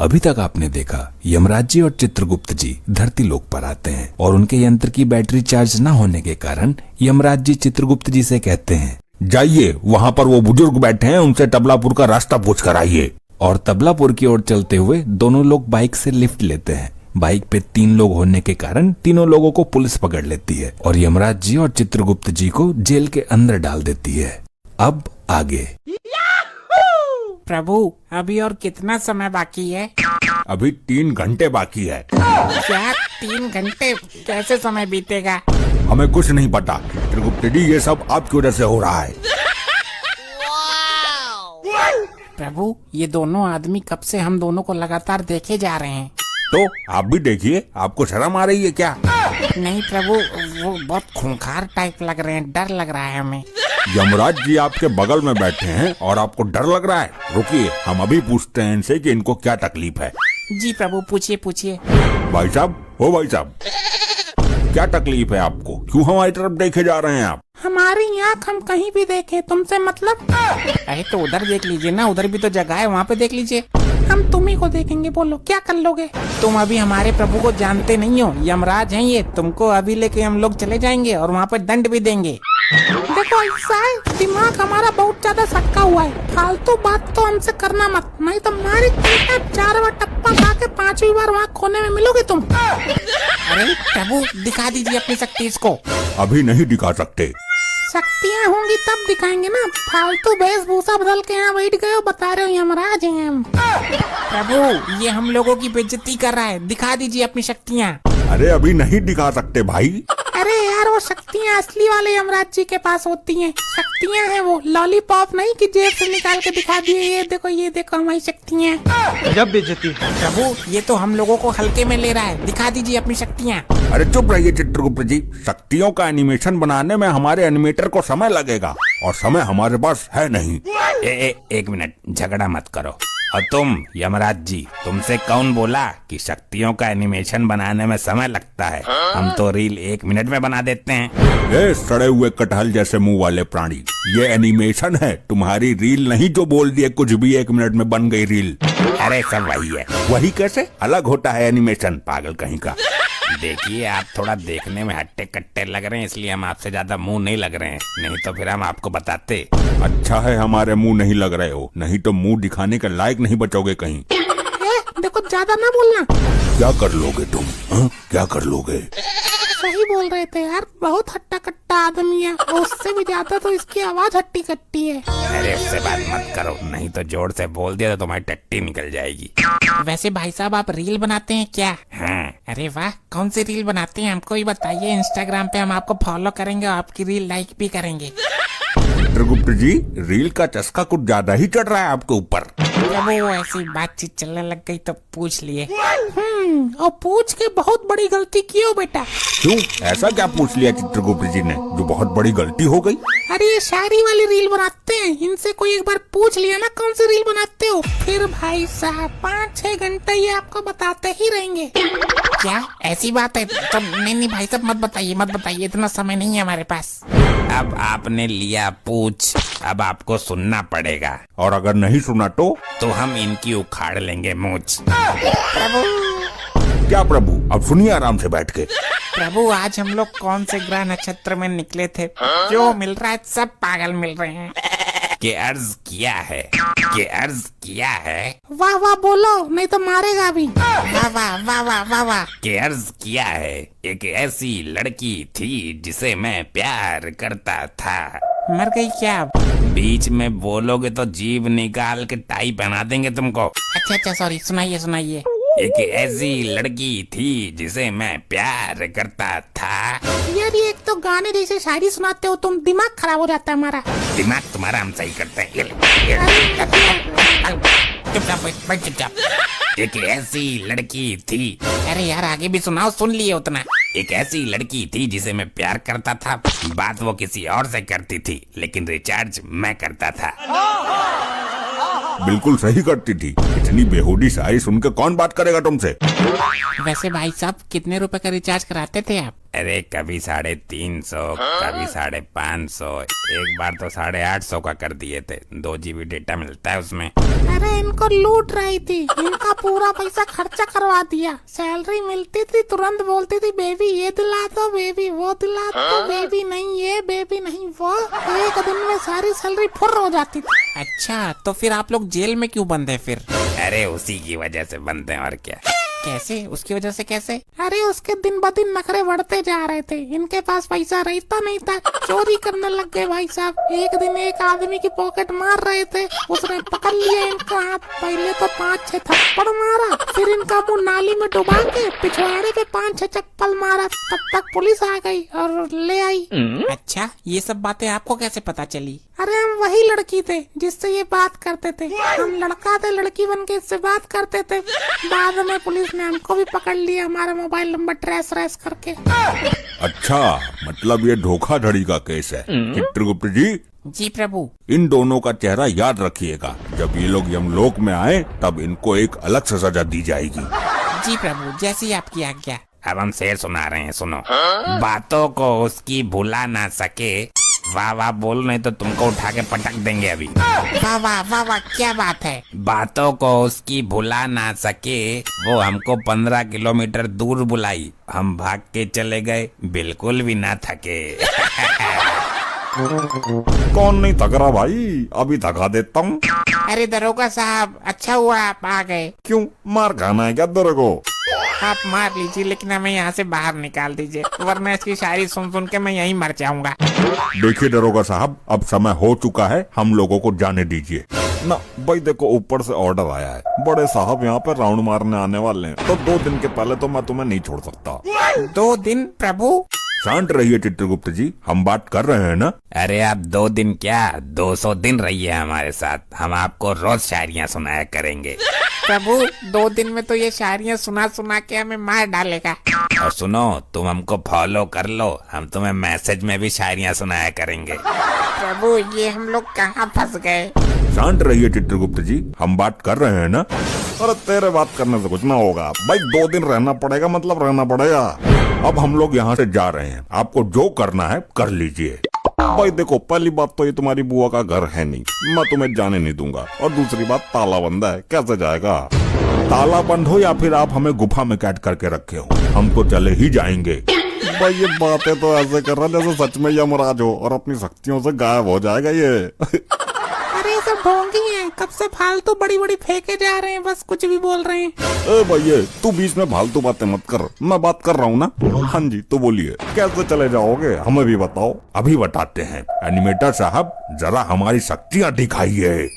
अभी तक आपने देखा यमराज जी और चित्रगुप्त जी धरती लोक पर आते हैं और उनके यंत्र की बैटरी चार्ज न होने के कारण यमराज जी चित्रगुप्त जी से कहते हैं, जाइए वहाँ पर वो बुजुर्ग बैठे हैं, उनसे तबलापुर का रास्ता पूछ कर आइए। और तबलापुर की ओर चलते हुए दोनों लोग बाइक से लिफ्ट लेते हैं। बाइक पे 3 लोग होने के कारण तीनों लोगों को पुलिस पकड़ लेती है और यमराज जी और चित्रगुप्त जी को जेल के अंदर डाल देती है। अब आगे। प्रभु अभी और कितना समय बाकी है? अभी 3 घंटे बाकी है। क्या 3 घंटे? कैसे समय बीतेगा? हमें कुछ नहीं पता चित्रगुप्त जी, ये सब आपकी वजह से हो रहा है। प्रभु ये दोनों आदमी कब से हम दोनों को लगातार देखे जा रहे हैं। तो आप भी देखिए, आपको शर्म आ रही है क्या? नहीं प्रभु, वो बहुत खूंखार टाइप लग रहे हैं, डर लग रहा है हमें। यमराज जी आपके बगल में बैठे हैं और आपको डर लग रहा है? रुकिए, हम अभी पूछते हैं इनसे कि इनको क्या तकलीफ है। जी प्रभु पूछिए पूछिए। भाई साहब, हो भाई साहब, क्या तकलीफ है आपको? क्यों हमारी तरफ देखे जा रहे हैं आप? हमारी आँख हम कहीं भी देखे, तुमसे मतलब? अरे तो उधर देख लीजिए ना, उधर भी तो जगह है, वहाँ पे देख लीजिए। हम तुम्ही को देखेंगे, बोलो क्या कर लोगे? तुम अभी हमारे प्रभु को जानते नहीं हो, यमराज हैं ये। तुमको अभी लेके हम लोग चले जाएंगे और वहाँ पे दंड भी देंगे। देखो ऐसा है, दिमाग हमारा बहुत ज्यादा सटका हुआ है। फालतू बात तो हमसे करना मत, नहीं तो हमारी 4 बार टप्पा खा के 5वीं बार वहाँ खोने में मिलोगे तुम। अरे प्रभु दिखा दीजिए अपनी शक्ति इसको। अभी नहीं दिखा सकते। शक्तियाँ होंगी तब दिखाएंगे ना। फालतू वेशभूषा बदल के यहाँ बैठ गए हो, बता रहे हो यमराज हैं हम। प्रभु ये हम लोगों की बेइज्जती कर रहा है, दिखा दीजिए अपनी शक्तियाँ। अरे अभी नहीं दिखा सकते भाई। अरे यार वो शक्तियाँ असली वाले यमराज जी के पास होती हैं। शक्तियाँ हैं वो, लॉलीपॉप नहीं कि जेब से निकाल के दिखा दिए ये देखो हमारी शक्तियाँ। गजब बेइज्जती। प्रभु ये तो हम लोगों को हल्के में ले रहा है, दिखा दीजिए अपनी शक्तियाँ। अरे चुप रहिए चित्रगुप्त जी, शक्तियों का एनिमेशन बनाने में हमारे एनिमेटर को समय लगेगा और समय हमारे पास है नहीं। एक मिनट, झगड़ा मत करो। और तुम यमराज जी, तुमसे कौन बोला कि शक्तियों का एनिमेशन बनाने में समय लगता है? हम तो रील 1 मिनट में बना देते हैं। ये सड़े हुए कटहल जैसे मुंह वाले प्राणी, ये एनिमेशन है, तुम्हारी रील नहीं जो बोल दिए कुछ भी 1 मिनट में बन गई रील। अरे सब वही है। वही कैसे? अलग होता है एनिमेशन, पागल कहीं का। देखिए आप थोड़ा देखने में हट्टे कट्टे लग रहे हैं, इसलिए हम आपसे ज्यादा मुंह नहीं लग रहे हैं, नहीं तो फिर हम आपको बताते। अच्छा है हमारे मुंह नहीं लग रहे हो, नहीं तो मुंह दिखाने के लायक नहीं बचोगे कहीं। देखो ज्यादा ना बोलना। क्या कर लोगे तुम? क्या कर लोगे? सही बोल रहे थे यार, बहुत हट्टा कट्टा आदमी है, उससे भी ज्यादा तो इसकी आवाज हट्टी कट्टी है। अरे उससे बात मत करो, नहीं तो जोर से बोल दिया तो तुम्हारी टट्टी निकल जाएगी। वैसे भाई साहब आप रील बनाते हैं क्या? हाँ। अरे वाह, कौन सी रील बनाते हैं हमको ही बताइए। इंस्टाग्राम पे हम आपको फॉलो करेंगे और आपकी रील लाइक भी करेंगे। चित्रगुप्त जी, रील का चस्का कुछ ज्यादा ही चढ़ रहा है आपके ऊपर। जब वो ऐसी बातचीत चलने लग गई तो पूछ लिए। और पूछ के बहुत बड़ी गलती की हो बेटा। क्यों? ऐसा क्या पूछ लिया चित्रगुप्त जी ने जो बहुत बड़ी गलती हो गई? अरे ये शायरी वाली रील बनाते हैं, इनसे कोई एक बार पूछ लिया ना कौन सी रील बनाते हो, फिर भाई साहब 5-6 घंटे ये आपको बताते ही रहेंगे। क्या ऐसी बात है? तो नहीं भाई साहब मत बताइए, इतना समय नहीं है हमारे पास। अब आपने लिया पूछ, अब आपको सुनना पड़ेगा, और अगर नहीं सुना तो हम इनकी उखाड़ लेंगे मूंछ। क्या प्रभु? अब सुनिए आराम से बैठ के। प्रभु आज हम लोग कौन से ग्रह नक्षत्र में निकले थे? जो मिल रहा है सब पागल मिल रहे हैं। के अर्ज किया है। वाह वाह बोलो, नहीं तो मारेगा भी। वाह वाह वाह वाह वाह वाह। के अर्ज किया है, एक ऐसी लड़की थी जिसे मैं प्यार करता था। मर गई क्या? बीच में बोलोगे तो जीभ निकाल के टाई पहना देंगे तुमको। अच्छा सॉरी, सुनाइए। एक ऐसी लड़की थी जिसे मैं प्यार करता था। यार ये एक तो गाने जैसे शायरी सुनाते हो तुम, दिमाग खराब हो जाता है हमारा। दिमाग तुम्हारा हम सही करते हैं। चुपचाप। एक ऐसी लड़की थी। अरे यार आगे भी सुनाओ, सुन लिए उतना। एक ऐसी लड़की थी जिसे मैं प्यार करता था। बात वो किसी और से करती थी, लेकिन रिचार्ज मैं करता था। बिल्कुल सही करती थी। इतनी बेहुदी शायरी सुन के कौन बात करेगा तुमसे? वैसे भाई साहब कितने रुपए का रिचार्ज कराते थे आप? अरे कभी 350, कभी 550, एक बार तो 850 का कर दिए थे। 2 GB डेटा मिलता है उसमें। अरे इनको लूट रही थी, इनका पूरा पैसा खर्चा करवा दिया। सैलरी मिलती थी तुरंत बोलती थी बेबी ये दिला दो, बेबी वो दिला दो, बेबी नहीं ये, बेबी नहीं वो। एक दिन में सारी सैलरी फुर्र हो जाती थी। अच्छा तो फिर आप लोग जेल में क्यों बंद है फिर? अरे उसी की वजह से बनते हैं और क्या। कैसे? उसकी वजह से कैसे? अरे उसके दिन ब दिन नखरे बढ़ते जा रहे थे, इनके पास पैसा रहता नहीं था, चोरी करने लग गए भाई साहब। एक दिन एक आदमी की पॉकेट मार रहे थे, उसने पकड़ लिया इनका हाथ। पहले तो 5-6 थप्पड़ मारा, फिर इनका मुंह नाली में डुबा के पिछवाड़े पे 5-6 चप्पल मारा। तब तक पुलिस आ गई और ले आई। अच्छा ये सब बातें आपको कैसे पता चली? अरे हम वही लड़की थे जिससे ये बात करते थे। हम लड़का थे, लड़की बन के इससे बात करते थे। बाद में पुलिस ने हमको भी पकड़ लिया, हमारा मोबाइल नंबर ट्रेस करके। अच्छा, मतलब ये धोखाधड़ी का केस है। चित्रगुप्त जी, जी प्रभु। इन दोनों का चेहरा याद रखिएगा। जब ये लोग यमलोक में आए तब इनको एक अलग से सजा दी जाएगी। जी प्रभु, जैसी आपकी आज्ञा। अब हम शेर सुना रहे हैं, सुनो। बातों को उसकी भुला ना सके, वाह वाह बोल, नहीं तो तुमको उठा के पटक देंगे अभी। वाह वाह वाह वाह, क्या बात है। बातों को उसकी भुला ना सके, वो हमको 15 किलोमीटर दूर बुलाई, हम भाग के चले गए, बिल्कुल भी ना थके। कौन नहीं थक रहा भाई, अभी थका देता हूँ। अरे दरोगा साहब, अच्छा हुआ आप आ गए। क्यों, मार खाना है क्या तेरे को? आप मार लीजिए लेकिन हमें यहाँ से बाहर निकाल दीजिए, वरना इसकी शायरी सुन सुन के मैं यहीं मर जाऊंगा। देखिए दरोगा साहब, अब समय हो चुका है, हम लोगों को जाने दीजिए ना। भाई देखो, ऊपर से ऑर्डर आया है, बड़े साहब यहाँ पे राउंड मारने आने वाले हैं, तो 2 दिन के पहले तो मैं तुम्हें नहीं छोड़ सकता। 2 दिन प्रभु? शांत रहिए चित्रगुप्त जी, हम बात कर रहे हैं ना। अरे आप 2 दिन क्या 200 दिन रहिए हमारे साथ, हम आपको रोज शायरियाँ सुनाया करेंगे। प्रभु 2 दिन में तो ये शायरियाँ सुना सुना के हमें मार डालेगा। और सुनो, तुम हमको फॉलो कर लो, हम तुम्हें मैसेज में भी शायरियाँ सुनाया करेंगे। प्रभु ये हम लोग कहाँ फंस गए? शांत रहिए चित्रगुप्त जी, हम बात कर रहे हैं ना। अरे तेरे बात करने से कुछ ना होगा भाई, 2 दिन रहना पड़ेगा, मतलब रहना पड़ेगा। अब हम लोग यहाँ से जा रहे हैं, आपको जो करना है कर लीजिए। भाई देखो, पहली बात तो ये तुम्हारी बुआ का घर है नहीं, मैं तुम्हें जाने नहीं दूंगा। और दूसरी बात, ताला बंद है, कैसे जाएगा? ताला बंद हो या फिर आप हमें गुफा में कैद करके रखे हो, हम तो चले ही जाएंगे। भाई ये बातें तो ऐसे कर रहा है जैसे सच में यमराज हो और अपनी शक्तियों से गायब हो जाएगा ये। अरे सब ढोंगी हैं, कब से फालतू बड़ी बड़ी फेंके जा रहे हैं, बस कुछ भी बोल रहे हैं। ए भैया, तू बीच में फालतू बातें मत कर, मैं बात कर रहा हूँ ना। हाँ जी, तो बोलिए, कैसे चले जाओगे, हमें भी बताओ। अभी बताते हैं। एनिमेटर साहब, जरा हमारी शक्तियाँ दिखाइए।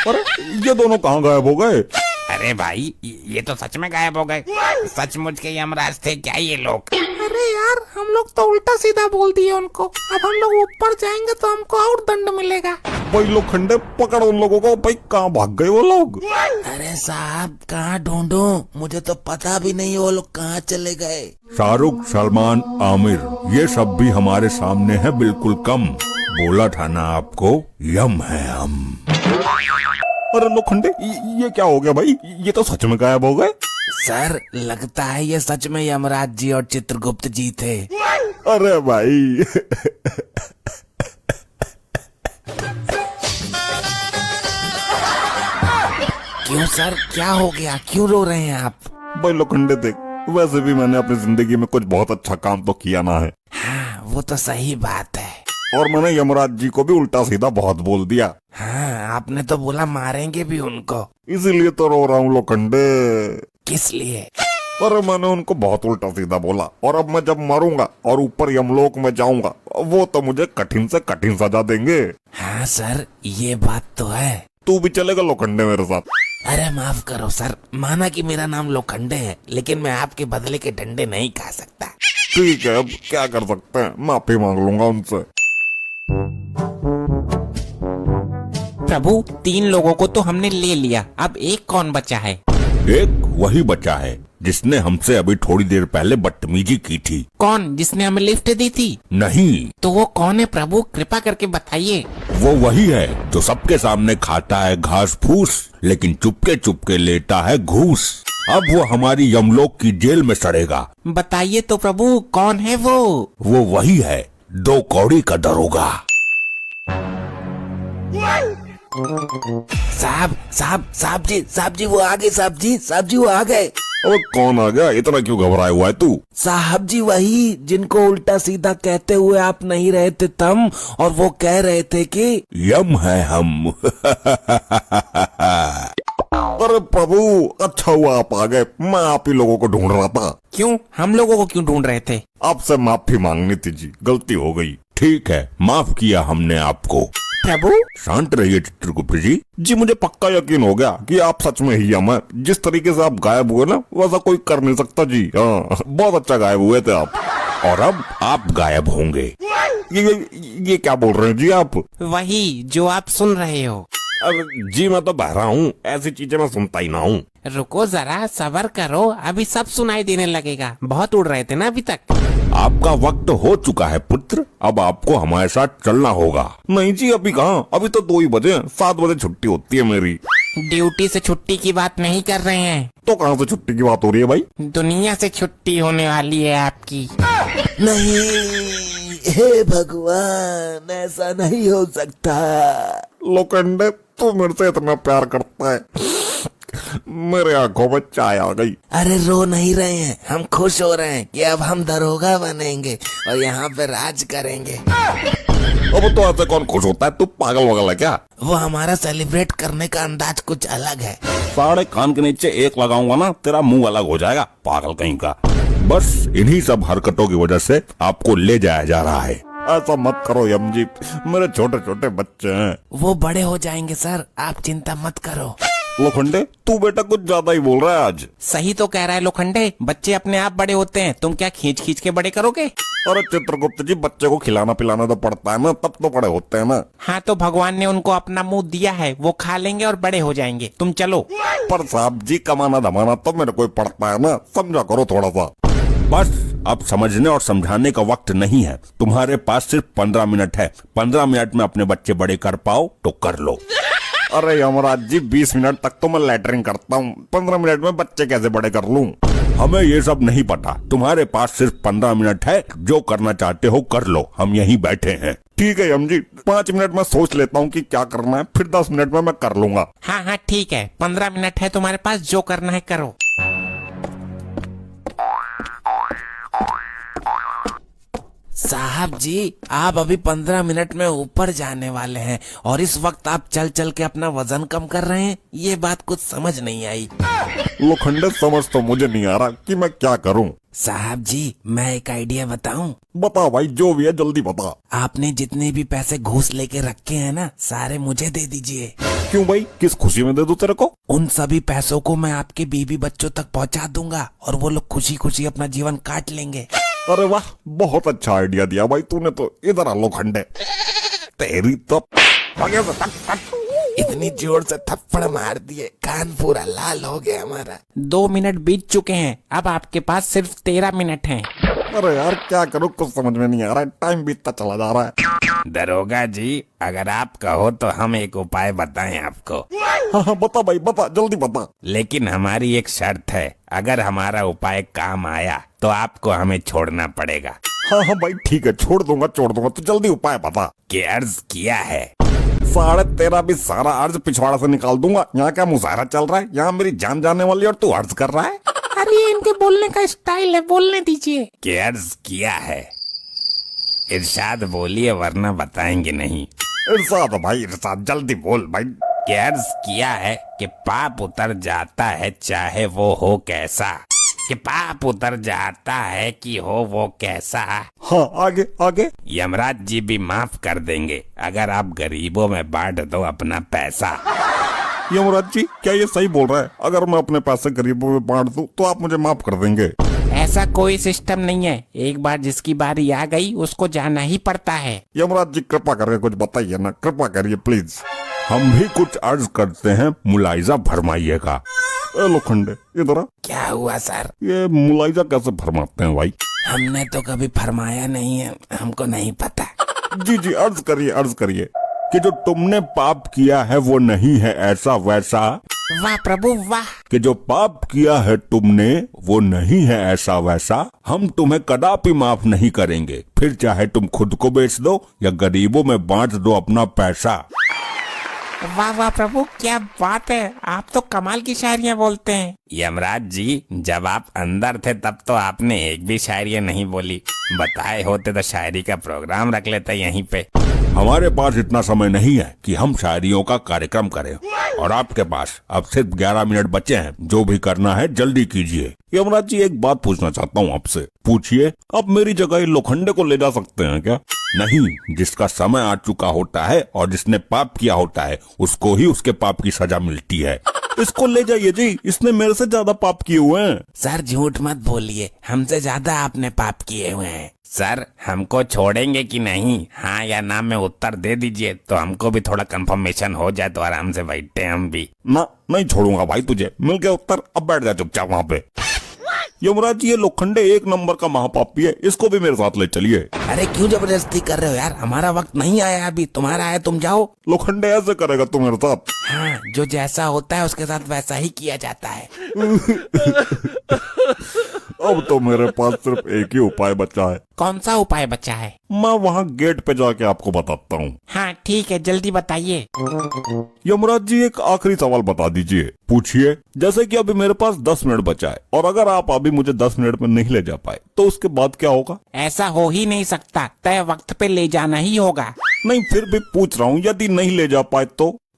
अरे ये दोनों कहाँ गायब हो गए? अरे भाई ये तो सच में गायब हो गए, सचमुच के यमराज थे क्या ये लोग? अरे यार, हम लोग तो उल्टा सीधा बोल दिए उनको। अब हम लोग ऊपर जाएंगे तो हमको और दंड मिलेगा। भाई लोग खंडे पकड़ो उन लोगों को। भाई कहाँ भाग गए वो लोग? अरे साहब कहाँ ढूंढूं, मुझे तो पता भी नहीं वो लोग कहाँ चले गए। शाहरुख, सलमान, आमिर, ये सब भी हमारे सामने है, बिल्कुल कम। बोला था ना आपको, यम है हम। अरे लोखंडे, ये क्या हो गया भाई? ये तो सच में गायब हो गए। सर लगता है ये सच में यमराज जी और चित्रगुप्त जी थे। अरे भाई क्यों सर, क्या हो गया, क्यों रो रहे हैं आप? भाई लोखंडे देख, वैसे भी मैंने अपनी जिंदगी में कुछ बहुत अच्छा काम तो किया ना है। हाँ वो तो सही बात है। और मैंने यमराज जी को भी उल्टा सीधा बहुत बोल दिया। हाँ आपने तो बोला मारेंगे भी उनको। इसीलिए तो रो रहा हूँ लोखंडे। किस लिए? अरे मैंने उनको बहुत उल्टा सीधा बोला, और अब मैं जब मरूंगा और ऊपर यमलोक में जाऊंगा, वो तो मुझे कठिन से कठिन सजा देंगे। हाँ सर ये बात तो है। तू भी चलेगा लोखंडे मेरे साथ? अरे माफ करो सर, माना कि मेरा नाम लोखंडे है, लेकिन मैं आपके बदले के डंडे नहीं खा सकता। ठीक है, अब क्या कर सकते हैं, माफी मांग लूंगा उनसे। प्रभु 3 लोगों को तो हमने ले लिया, अब एक कौन बचा है? एक वही बचा है जिसने हमसे अभी थोड़ी देर पहले बदतमीजी की थी। कौन, जिसने हमें लिफ्ट दी थी? नहीं, तो वो कौन है प्रभु, कृपा करके बताइए। वो वही है जो सबके सामने खाता है घास फूस, लेकिन चुपके चुपके लेता है घूस। अब वो हमारी यमलोक की जेल में सड़ेगा। बताइए तो प्रभु, कौन है वो? वो वही है, 2 कौड़ी का दरोगा। साहब जी वो आ गए, साहब जी वो आ गए। अबे कौन आ गया? इतना क्यों घबराया हुआ है तू? साहब जी वही जिनको उल्टा सीधा कहते हुए आप नहीं रहे थे तम, और वो कह रहे थे कि यम है हम। अरे प्रभु, अच्छा हुआ आप आ गए। मैं आप ही लोगों को ढूंढ रहा था। क्यों? हम लोगों को क्यों ढूंढ रहे थे? आपसे माफी मांगनी थी जी, गलती हो गई। ठीक है, माफ किया हमने आपको। प्रभु, शांत रहिए चित्रगुप्त जी। जी मुझे पक्का यकीन हो गया कि आप सच में ही यम है। जिस तरीके से आप गायब हुए ना, वैसा कोई कर नहीं सकता जी। हाँ, बहुत अच्छा गायब हुए थे आप। और अब आप गायब होंगे। ये क्या बोल रहे हैं जी आप? वही जो आप सुन रहे हो। अब जी मैं तो बहरा हूँ, ऐसी चीजें मैं सुनता ही ना हूँ। रुको जरा, सब्र करो, अभी सब सुनाई देने लगेगा। बहुत उड़ रहे थे ना अभी तक। आपका वक्त हो चुका है पुत्र, अब आपको हमारे साथ चलना होगा। नहीं जी, अभी कहाँ, अभी तो 2 ही बजे, 7 बजे छुट्टी होती है मेरी। ड्यूटी से छुट्टी की बात नहीं कर रहे हैं, तो कहाँ से छुट्टी की बात हो रही है भाई? दुनिया से छुट्टी होने वाली है आपकी। नहीं, हे भगवान, ऐसा नहीं हो सकता। लोखंडे, तू मेरे से इतना प्यार करता है, मेरे आंखों में चाय आ गई। अरे रो नहीं रहे हैं, हम खुश हो रहे हैं कि अब हम दरोगा बनेंगे और यहाँ पे राज करेंगे। अब तो ऐसे कौन खुश होता है? तू पागल वगल है क्या? वो हमारा सेलिब्रेट करने का अंदाज कुछ अलग है। साढ़े कान के नीचे एक लगाऊंगा ना, तेरा मुंह अलग हो जाएगा, पागल कहीं का। बस इन्हीं सब हरकतों की वजह से आपको ले जाया जा रहा है। ऐसा मत करो यम जी, मेरे छोटे छोटे बच्चे हैं। वो बड़े हो जाएंगे सर, आप चिंता मत करो। लोखंडे, तू बेटा कुछ ज्यादा ही बोल रहा है आज। सही तो कह रहा है लोखंडे, बच्चे अपने आप बड़े होते हैं, तुम क्या खींच खींच के बड़े करोगे? अरे चित्रगुप्त जी, बच्चे को खिलाना पिलाना तो पड़ता है ना, तब तो बड़े होते हैं ना। हाँ, तो भगवान ने उनको अपना मुंह दिया है, वो खा लेंगे और बड़े हो जाएंगे। तुम चलो। पर साहब जी, कमाना धमाना तो मेरे को पड़ता है ना, समझा करो थोड़ा सा। बस अब समझने और समझाने का वक्त नहीं है, तुम्हारे पास सिर्फ 15 मिनट है। 15 मिनट में अपने बच्चे बड़े कर पाओ तो कर लो। अरे यमराज जी, 20 मिनट तक तो मैं लैटरिंग करता हूँ, 15 मिनट में बच्चे कैसे बड़े कर लूँ? हमें ये सब नहीं पता, तुम्हारे पास सिर्फ 15 मिनट है, जो करना चाहते हो कर लो, हम यहीं बैठे हैं। ठीक है यम जी, 5 मिनट में सोच लेता हूँ कि क्या करना है, फिर 10 मिनट में मैं कर लूंगा। हाँ हाँ ठीक है, 15 मिनट है तुम्हारे पास, जो करना है करो। साहब जी, आप अभी 15 मिनट में ऊपर जाने वाले हैं और इस वक्त आप चल चल के अपना वजन कम कर रहे हैं। ये बात कुछ समझ नहीं आई। लोखंडे, समझ तो मुझे नहीं आ रहा कि मैं क्या करूं। साहब जी, मैं एक आइडिया बताऊं? बता भाई, जो भी है जल्दी बता। आपने जितने भी पैसे घूस लेके रखे हैं ना, सारे मुझे दे दीजिए। क्यों भाई, किस खुशी में दे दूं तेरे को? उन सभी पैसों को मैं आपके बीवी बच्चों तक पहुंचा दूंगा और वो लोग खुशी खुशी अपना जीवन काट लेंगे। अरे वाह, बहुत अच्छा आइडिया दिया भाई तूने तो। इधर आ लोखंडे, तेरी तो इतनी जोर से थप्पड़ मार दिए, कान पूरा लाल हो गया हमारा। 2 मिनट बीत चुके हैं, अब आपके पास सिर्फ 13 मिनट हैं। अरे यार क्या करूं, कुछ समझ में नहीं आ रहा है, टाइम बीतता चला जा रहा है। दरोगा जी, अगर आप कहो तो हम एक उपाय बताएं आपको। हाँ हाँ बता भाई, बता जल्दी बता। लेकिन हमारी एक शर्त है, अगर हमारा उपाय काम आया तो आपको हमें छोड़ना पड़ेगा। हाँ हाँ भाई ठीक है, छोड़ दूंगा, तो जल्दी उपाय बता। कि अर्ज किया है। 13.5 भी सारा अर्ज पिछवाड़ा से निकाल दूंगा। यहाँ क्या मुजाहरा चल रहा है? यहाँ मेरी जान जाने वाली और तू अर्ज कर रहा है? अरे ये इनके बोलने का स्टाइल है, बोलने दीजिए। कि अर्ज किया है। इरशाद बोलिए वरना बताएंगे नहीं। इरशाद भाई, इरशाद जल्दी बोल भाई। कि अर्ज किया है कि पाप उतर जाता है चाहे वो हो कैसा। कि पाप उतर जाता है कि हो वो कैसा। हाँ आगे आगे। यमराज जी भी माफ कर देंगे अगर आप गरीबों में बांट दो अपना पैसा। यमराज जी, क्या ये सही बोल रहा है? अगर मैं अपने पैसे गरीबों में बांट दूं तो आप मुझे माफ कर देंगे? ऐसा कोई सिस्टम नहीं है, एक बार जिसकी बारी आ गई उसको जाना ही पड़ता है। यमराज जी कृपा करके कुछ बताइए ना, कृपा करिए प्लीज। हम भी कुछ अर्ज करते हैं, मुलाइजा भरमाइएगा। लोखंडे इधर आ। क्या हुआ सर? ये मुलाइजा कैसे भरमाते हैं भाई? हमने तो कभी फरमाया नहीं है, हमको नहीं पता। जी जी, अर्ज करिए कि जो तुमने पाप किया है वो नहीं है ऐसा वैसा। वाह प्रभु वाह। कि जो पाप किया है तुमने वो नहीं है ऐसा वैसा, हम तुम्हें कदापि माफ नहीं करेंगे, फिर चाहे तुम खुद को बेच दो या गरीबों में बांट दो अपना पैसा। वाह वाह प्रभु, क्या बात है, आप तो कमाल की शायरियाँ बोलते हैं। यमराज जी, जब आप अंदर थे तब तो आपने एक भी शायरी नहीं बोली। बताए होते तो शायरी का प्रोग्राम रख लेते यहीं पे। हमारे पास इतना समय नहीं है कि हम शायरियों का कार्यक्रम करें, और आपके पास अब सिर्फ 11 मिनट बचे हैं। जो भी करना है जल्दी कीजिए। यमराज जी, एक बात पूछना चाहता हूँ आपसे। पूछिए। आप मेरी जगह ये लोखंडे को ले जा सकते हैं क्या? नहीं, जिसका समय आ चुका होता है और जिसने पाप किया होता है उसको ही उसके पाप की सजा मिलती है। इसको ले जाइए जी, इसने मेरे से ज्यादा पाप किए हुए हैं। सर झूठ मत बोलिए, हमसे ज्यादा आपने पाप किए हुए हैं। सर, हमको छोड़ेंगे कि नहीं? हाँ या ना में उत्तर दे दीजिए तो हमको भी थोड़ा कंफर्मेशन हो जाए, तो आराम से बैठे हम भी। ना, नहीं छोड़ूंगा भाई तुझे। मिल गया उत्तर, अब बैठ जा चुपचाप वहाँ पे। यमराज जी, ये लोखंडे एक नंबर का महापापी है, इसको भी मेरे साथ ले चलिए। अरे क्यों जबरदस्ती कर रहे हो यार, हमारा वक्त नहीं आया अभी, तुम्हारा है, तुम जाओ। लोखंडे ऐसे करेगा तू मेरे साथ? हाँ, जो जैसा होता है उसके साथ वैसा ही किया जाता है। अब तो मेरे पास सिर्फ एक ही उपाय बचा है। कौन सा उपाय बचा है? मैं वहाँ गेट पे जाके आपको बताता हूँ। हाँ ठीक है, जल्दी बताइए। यमराज जी, एक आखिरी सवाल बता दीजिए। पूछिए। जैसे कि अभी मेरे पास 10 मिनट बचा है, और अगर आप अभी मुझे 10 मिनट में नहीं ले जा पाए तो उसके बाद क्या होगा? ऐसा हो ही नहीं सकता, तय वक्त पे ले जाना ही होगा। नहीं, फिर भी पूछ रहा हूँ, यदि नहीं ले जा पाए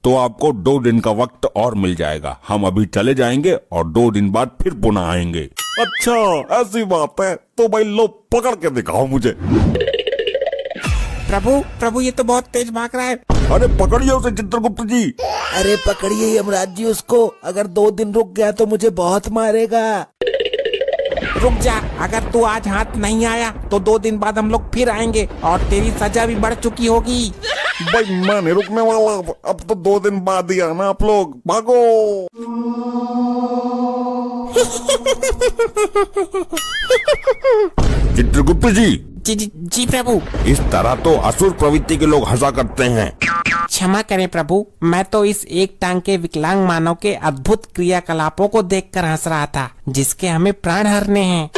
तो आपको 2 दिन का वक्त और मिल जाएगा। हम अभी चले जाएंगे और 2 दिन बाद फिर पुनः आएंगे। अच्छा, ऐसी बात है तो भाई लो, पकड़ के दिखाओ मुझे। प्रभु प्रभु, ये तो बहुत तेज भाग रहा है। अरे पकड़िए उसे चित्रगुप्त जी। अरे पकड़िए यमराज जी उसको, अगर 2 दिन रुक गया तो मुझे बहुत मारेगा। रुक जा, अगर तू आज हाथ नहीं आया तो 2 दिन बाद हम लोग फिर आएंगे और तेरी सजा भी बढ़ चुकी होगी। भाई मैं नहीं रुकने वाला, अब तो 2 दिन बाद ही आना आप लोग, भागो। चित्रगुप्त जी, जी प्रभु। इस तरह तो असुर प्रवृत्ति के लोग हंसा करते हैं। क्षमा करें प्रभु, मैं तो इस एक टांग के विकलांग मानव के अद्भुत क्रियाकलापों को देखकर हंस रहा था, जिसके हमें प्राण हरने हैं।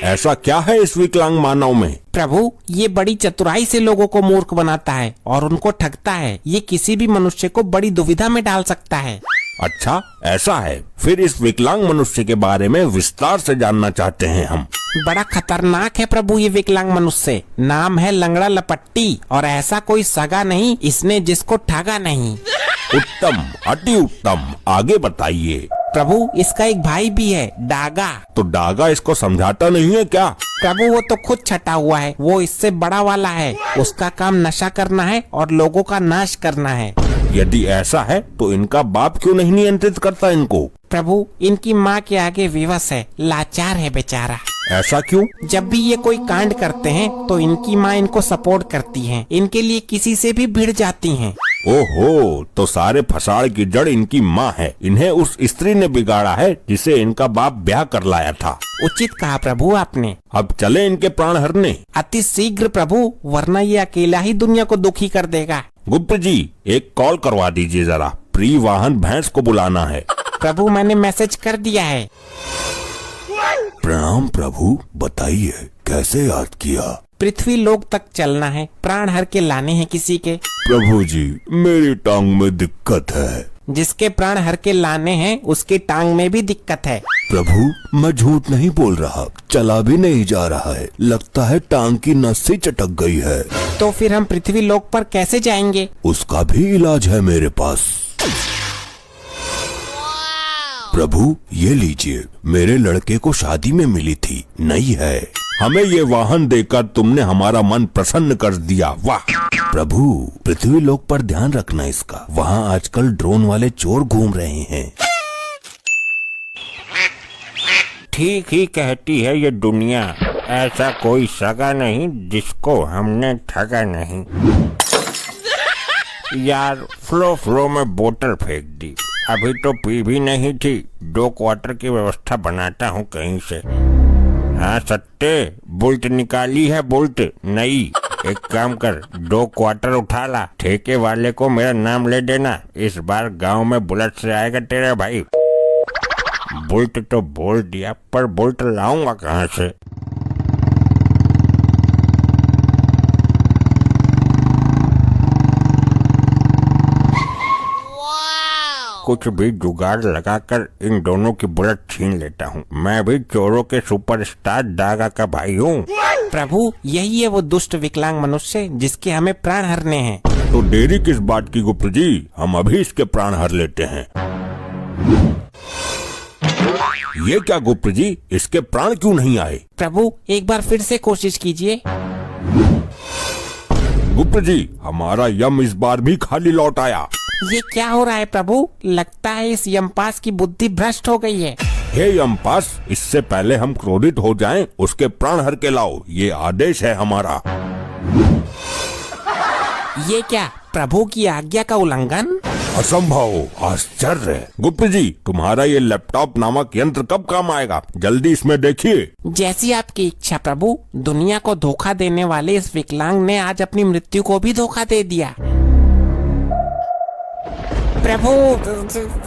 ऐसा क्या है इस विकलांग मानव में? प्रभु, ये बड़ी चतुराई से लोगों को मूर्ख बनाता है और उनको ठगता है। ये किसी भी मनुष्य को बड़ी दुविधा में डाल सकता है। अच्छा, ऐसा है। फिर इस विकलांग मनुष्य के बारे में विस्तार से जानना चाहते हैं हम। बड़ा खतरनाक है प्रभु ये विकलांग मनुष्य। नाम है लंगड़ा लपट्टी, और ऐसा कोई सगा नहीं इसने जिसको ठगा नहीं। उत्तम, अति उत्तम, आगे बताइए। प्रभु, इसका एक भाई भी है, डागा। तो डागा इसको समझाता नहीं है क्या? प्रभु, वो तो खुद छटा हुआ है, वो इससे बड़ा वाला है। उसका काम नशा करना है और लोगों का नाश करना है। यदि ऐसा है तो इनका बाप क्यों नहीं नियंत्रित करता इनको? प्रभु, इनकी माँ के आगे विवश है, लाचार है बेचारा। ऐसा क्यों? जब भी ये कोई कांड करते हैं तो इनकी माँ इनको सपोर्ट करती है, इनके लिए किसी से भी भिड़ जाती हैं। ओहो, तो सारे फसाड़ की जड़ इनकी माँ है। इन्हें उस स्त्री ने बिगाड़ा है जिसे इनका बाप ब्याह कर लाया था। उचित कहा प्रभु आपने। अब चले इनके प्राण हरने। अति शीघ्र प्रभु, वरना ये अकेला ही दुनिया को दुखी कर देगा। गुप्त जी, एक कॉल करवा दीजिए जरा, प्रियवाहन भैंस को बुलाना है। प्रभु, मैंने मैसेज कर दिया है। प्रणाम प्रभु, बताइए कैसे याद किया? पृथ्वी लोक तक चलना है, प्राण हर के लाने हैं किसी के। प्रभु जी, मेरी टांग में दिक्कत है। जिसके प्राण हर के लाने हैं उसकी टांग में भी दिक्कत है। प्रभु, मैं झूठ नहीं बोल रहा, चला भी नहीं जा रहा है, लगता है टांग की नस से चटक गई है। तो फिर हम पृथ्वी लोक पर कैसे जाएंगे? उसका भी इलाज है मेरे पास। प्रभु, ये लीजिए, मेरे लड़के को शादी में मिली थी, नई है। हमें ये वाहन देकर तुमने हमारा मन प्रसन्न कर दिया, वाह। प्रभु, पृथ्वी लोक पर ध्यान रखना इसका, वहाँ आजकल ड्रोन वाले चोर घूम रहे हैं। ठीक ही कहती है ये दुनिया, ऐसा कोई सगा नहीं जिसको हमने ठगा नहीं। यार, फ्लो में बोतल फेंक दी, अभी तो पी भी नहीं थी। 2 क्वार्टर की व्यवस्था बनाता हूँ कहीं से। हाँ सत्ते, बुल्ट निकाली है, बुल्ट नई, एक काम कर, 2 क्वार्टर उठा ला, ठेके वाले को मेरा नाम ले देना। इस बार गांव में बुलेट से आएगा तेरा भाई। बुलेट तो बोल दिया, पर बुलेट लाऊंगा कहाँ से? कुछ भी जुगाड़ लगाकर इन दोनों की बुलेट छीन लेता हूँ। मैं भी चोरों के सुपरस्टार डागा का भाई हूँ। प्रभु, यही है वो दुष्ट विकलांग मनुष्य जिसके हमें प्राण हरने हैं। तो देरी किस बात की गुप्त जी, हम अभी इसके प्राण हर लेते हैं। ये क्या गुप्त जी, इसके प्राण क्यों नहीं आए? प्रभु, एक बार फिर से कोशिश कीजिए। गुप्त जी, हमारा यम इस बार भी खाली लौट आया। ये क्या हो रहा है प्रभु? लगता है इस यमपास की बुद्धि भ्रष्ट हो गई है। हे यमपास, इससे पहले हम क्रोधित हो जाएं, उसके प्राण हर के लाओ, ये आदेश है हमारा। ये क्या प्रभु की आज्ञा का उल्लंघन? असंभव, आश्चर्य। गुप्त जी, तुम्हारा ये लैपटॉप नामक यंत्र कब काम आएगा? जल्दी इसमें देखिए। जैसी आपकी इच्छा प्रभु। दुनिया को धोखा देने वाले इस विकलांग ने आज अपनी मृत्यु को भी धोखा दे दिया। प्रभु,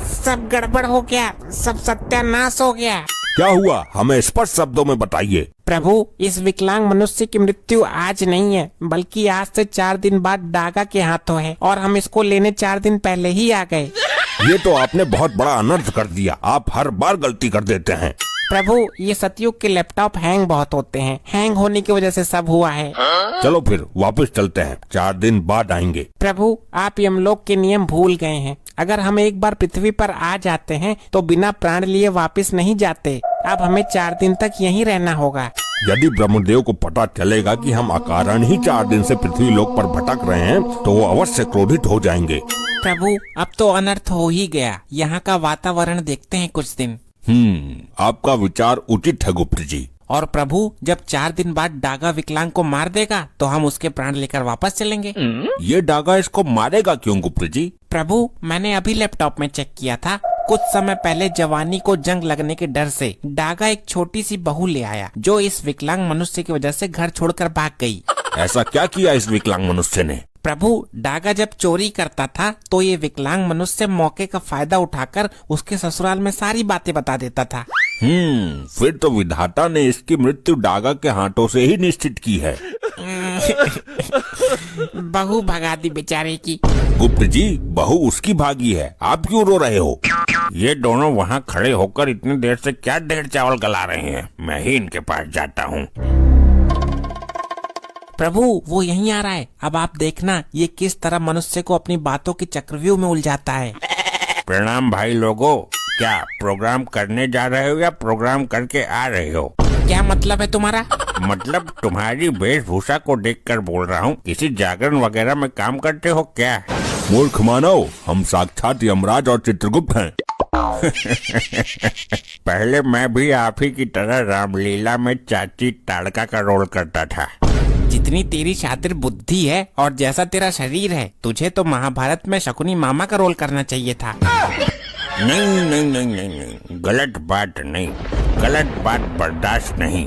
सब गड़बड़ हो गया, सब सत्यानाश हो गया। क्या हुआ, हमें स्पष्ट शब्दों में बताइए। प्रभु, इस विकलांग मनुष्य की मृत्यु आज नहीं है, बल्कि आज से 4 दिन बाद डागा के हाथों है, और हम इसको लेने 4 दिन पहले ही आ गए। ये तो आपने बहुत बड़ा अनर्थ कर दिया। आप हर बार गलती कर देते हैं। प्रभु, ये सतयुग के लैपटॉप हैंग बहुत होते हैं। हैंग होने की वजह से सब हुआ है। चलो फिर वापस चलते हैं, 4 दिन बाद आएंगे। प्रभु, आप यमलोक के नियम भूल गए हैं। अगर हम एक बार पृथ्वी पर आ जाते हैं तो बिना प्राण लिए वापस नहीं जाते। अब हमें 4 दिन तक यहीं रहना होगा। यदि ब्रह्मदेव को पता चलेगा कि हम अकारण ही 4 दिन से पृथ्वी लोक पर भटक रहे हैं, तो वो अवश्य क्रोधित हो जाएंगे। प्रभु, अब तो अनर्थ हो ही गया। यहाँ का वातावरण देखते हैं कुछ दिन। आपका विचार उचित है गुप्त जी। और प्रभु, जब 4 दिन बाद डागा विकलांग को मार देगा तो हम उसके प्राण लेकर वापस चलेंगे। ये डागा इसको मारेगा क्यों गुप्त जी? प्रभु, मैंने अभी लैपटॉप में चेक किया था। कुछ समय पहले जवानी को जंग लगने के डर से डागा एक छोटी सी बहू ले आया, जो इस विकलांग मनुष्य की वजह से घर छोड़कर भाग गई। ऐसा क्या किया इस विकलांग मनुष्य ने? प्रभु, डागा जब चोरी करता था तो ये विकलांग मनुष्य मौके का फायदा उठाकर उसके ससुराल में सारी बातें बता देता था। फिर तो विधाता ने इसकी मृत्यु डागा के हाथों से ही निश्चित की है। बहू भगा दी बेचारे की। गुप्त जी, बहू उसकी भागी है, आप क्यों रो रहे हो? ये दोनों वहाँ खड़े होकर इतनी देर से क्या ढेर चावल गला रहे हैं? मैं ही इनके पास जाता हूँ। प्रभु, वो यहीं आ रहा है। अब आप देखना ये किस तरह मनुष्य को अपनी बातों के चक्रव्यूह में उलझाता है। प्रणाम भाई लोगों। क्या प्रोग्राम करने जा रहे हो या प्रोग्राम करके आ रहे हो? क्या मतलब है तुम्हारा? मतलब तुम्हारी वेशभूषा को देखकर बोल रहा हूँ। किसी जागरण वगैरह में काम करते हो क्या? मूर्ख मानव, हम साक्षात यमराज और चित्रगुप्त हैं। पहले मैं भी आप ही की तरह रामलीला में चाची ताड़का का रोल करता था। जितनी तेरी शातिर बुद्धि है और जैसा तेरा शरीर है, तुझे तो महाभारत में शकुनी मामा का रोल करना चाहिए था। नहीं नहीं नहीं नहीं नहीं, गलत बात नहीं, गलत बात बर्दाश्त नहीं।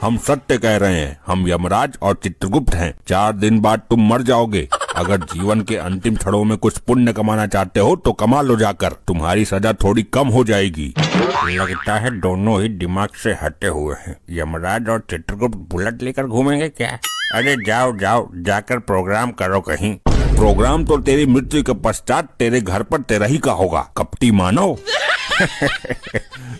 हम सत्य कह रहे हैं, हम यमराज और चित्रगुप्त हैं। 4 दिन बाद तुम मर जाओगे। अगर जीवन के अंतिम क्षणों में कुछ पुण्य कमाना चाहते हो तो कमा लो जाकर, तुम्हारी सजा थोड़ी कम हो जाएगी। लगता है दोनों ही दिमाग से हटे हुए हैं। यमराज और चित्रगुप्त बुलेट लेकर घूमेंगे क्या? अरे जाओ जाओ, जाकर प्रोग्राम करो कहीं। प्रोग्राम तो तेरी मृत्यु के पश्चात तेरे घर पर तेरा ही का होगा, कपटी मानव।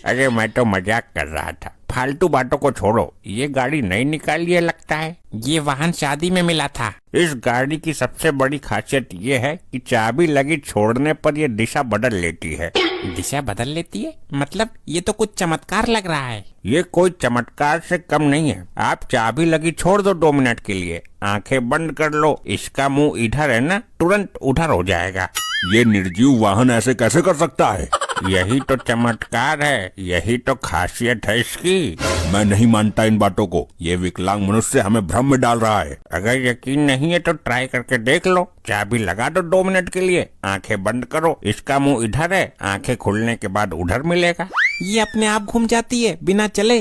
अरे मैं तो मजाक कर रहा था। फालतू बातों को छोड़ो। ये गाड़ी नई निकाली है लगता है। ये वाहन शादी में मिला था। इस गाड़ी की सबसे बड़ी खासियत ये है कि चाबी लगी छोड़ने पर ये दिशा बदल लेती है। दिशा बदल लेती है? मतलब ये तो कुछ चमत्कार लग रहा है। ये कोई चमत्कार से कम नहीं है। आप चाबी लगी छोड़ दो 2 मिनट के लिए, आंखें बंद कर लो, इसका मुंह इधर है ना, तुरंत उधर हो जाएगा। ये निर्जीव वाहन ऐसे कैसे कर सकता है? यही तो चमत्कार है, यही तो खासियत है इसकी। मैं नहीं मानता इन बातों को। ये विकलांग मनुष्य हमें भ्रम में डाल रहा है। अगर यकीन नहीं है तो ट्राई करके देख लो। चाबी लगा दो 2 मिनट के लिए, आंखें बंद करो, इसका मुंह इधर है, आंखें खुलने के बाद उधर मिलेगा। ये अपने आप घूम जाती है बिना चले।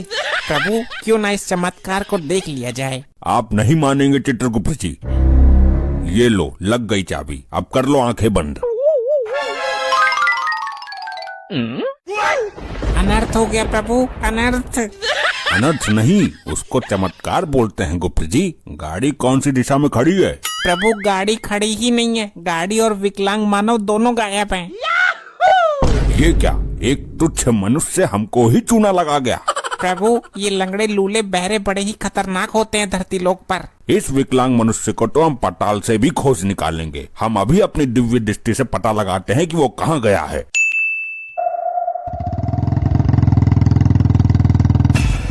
प्रभु क्यों ना इस चमत्कार को देख लिया जाए। आप नहीं मानेंगे चित्रगुप्त जी। ये लो, लग गई चाबी, अब कर लो आंखें बंद। अनर्थ हो गया प्रभु, अनर्थ। अनर्थ नहीं, उसको चमत्कार बोलते हैं गुप्त जी। गाड़ी कौन सी दिशा में खड़ी है? प्रभु गाड़ी खड़ी ही नहीं है, गाड़ी और विकलांग मानव दोनों गायब हैं। ये क्या, एक तुच्छ मनुष्य हमको ही चूना लगा गया। प्रभु ये लंगड़े लूले बहरे बड़े ही खतरनाक होते हैं धरती लोक पर। इस विकलांग मनुष्य को तो हम पताल से भी खोज निकालेंगे। हम अभी अपनी दिव्य दृष्टि से पता लगाते हैं कि वो कहाँ गया है।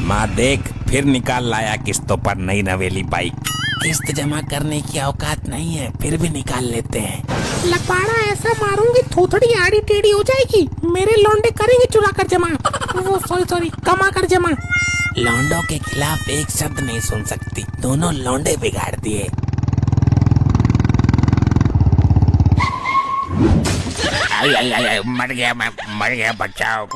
माँ देख, फिर निकाल लाया किस्तों पर नई नवेली बाइक। किस्त जमा करने की औकात नहीं है, फिर भी निकाल लेते हैं। लपाड़ा ऐसा मारूंगी थोथड़ी आड़ी टेढ़ी हो जाएगी। मेरे लौंडे करेंगे चुरा कर जमा, वो सॉरी कमा कर जमा। लौंडों के खिलाफ एक शब्द नहीं सुन सकती, दोनों लौंडे बिगाड़ दिए। आई, मर गया, बचाओ।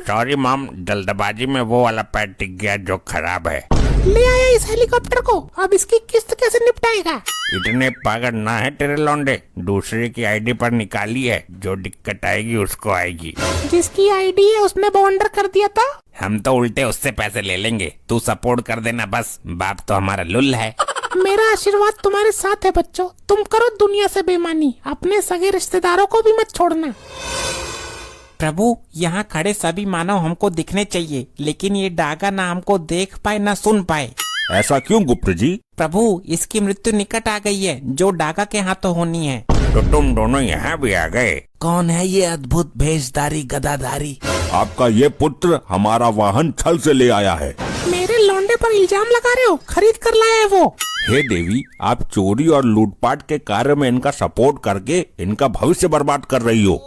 सॉरी मॉम, जल्दबाजी में वो वाला पैर टिक गया जो खराब है। ले आया इस हेलीकॉप्टर को, अब इसकी किस्त कैसे निपटाएगा? इतने पागल ना है तेरे लौंडे, दूसरे की आईडी पर निकाली है, जो दिक्कत आएगी उसको आएगी। जिसकी आईडी है उसने बॉन्डर कर दिया था। हम तो उल्टे उससे पैसे ले लेंगे, तू सपोर्ट कर देना बस। बाप तो हमारा लुल है। मेरा आशीर्वाद तुम्हारे साथ है बच्चों, तुम करो दुनिया से बेईमानी, अपने सगे रिश्तेदारों को भी मत छोड़ना। प्रभु यहाँ खड़े सभी मानव हमको दिखने चाहिए, लेकिन ये डागा ना हमको देख पाए ना सुन पाए। ऐसा क्यों गुप्त जी? प्रभु इसकी मृत्यु निकट आ गई है, जो डागा के हाथों होनी है। तो तुम दोनों यहाँ भी आ गए। कौन है ये अद्भुत भेषधारी गदाधारी? आपका ये पुत्र हमारा वाहन छल से ले आया है। मेरे लौंडे पर इल्जाम लगा रहे हो? खरीद कर लाया है वो। हे देवी, आप चोरी और लूटपाट के कार्य में इनका सपोर्ट करके इनका भविष्य बर्बाद कर रही हो।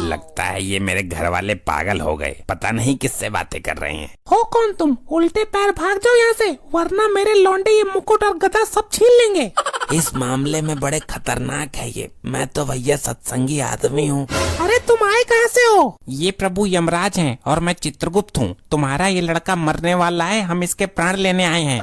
लगता है ये मेरे घर वाले पागल हो गए, पता नहीं किससे बातें कर रहे हैं। हो कौन तुम? उल्टे पैर भाग जाओ यहाँ से, वरना मेरे लौंडे ये मुकुट और गदा सब छीन लेंगे। इस मामले में बड़े खतरनाक है ये। मैं तो भैया सत्संगी आदमी हूँ। अरे तुम आए कहाँ से हो? ये प्रभु यमराज हैं और मैं चित्रगुप्त हूँ। तुम्हारा ये लड़का मरने वाला है, हम इसके प्राण लेने आए हैं।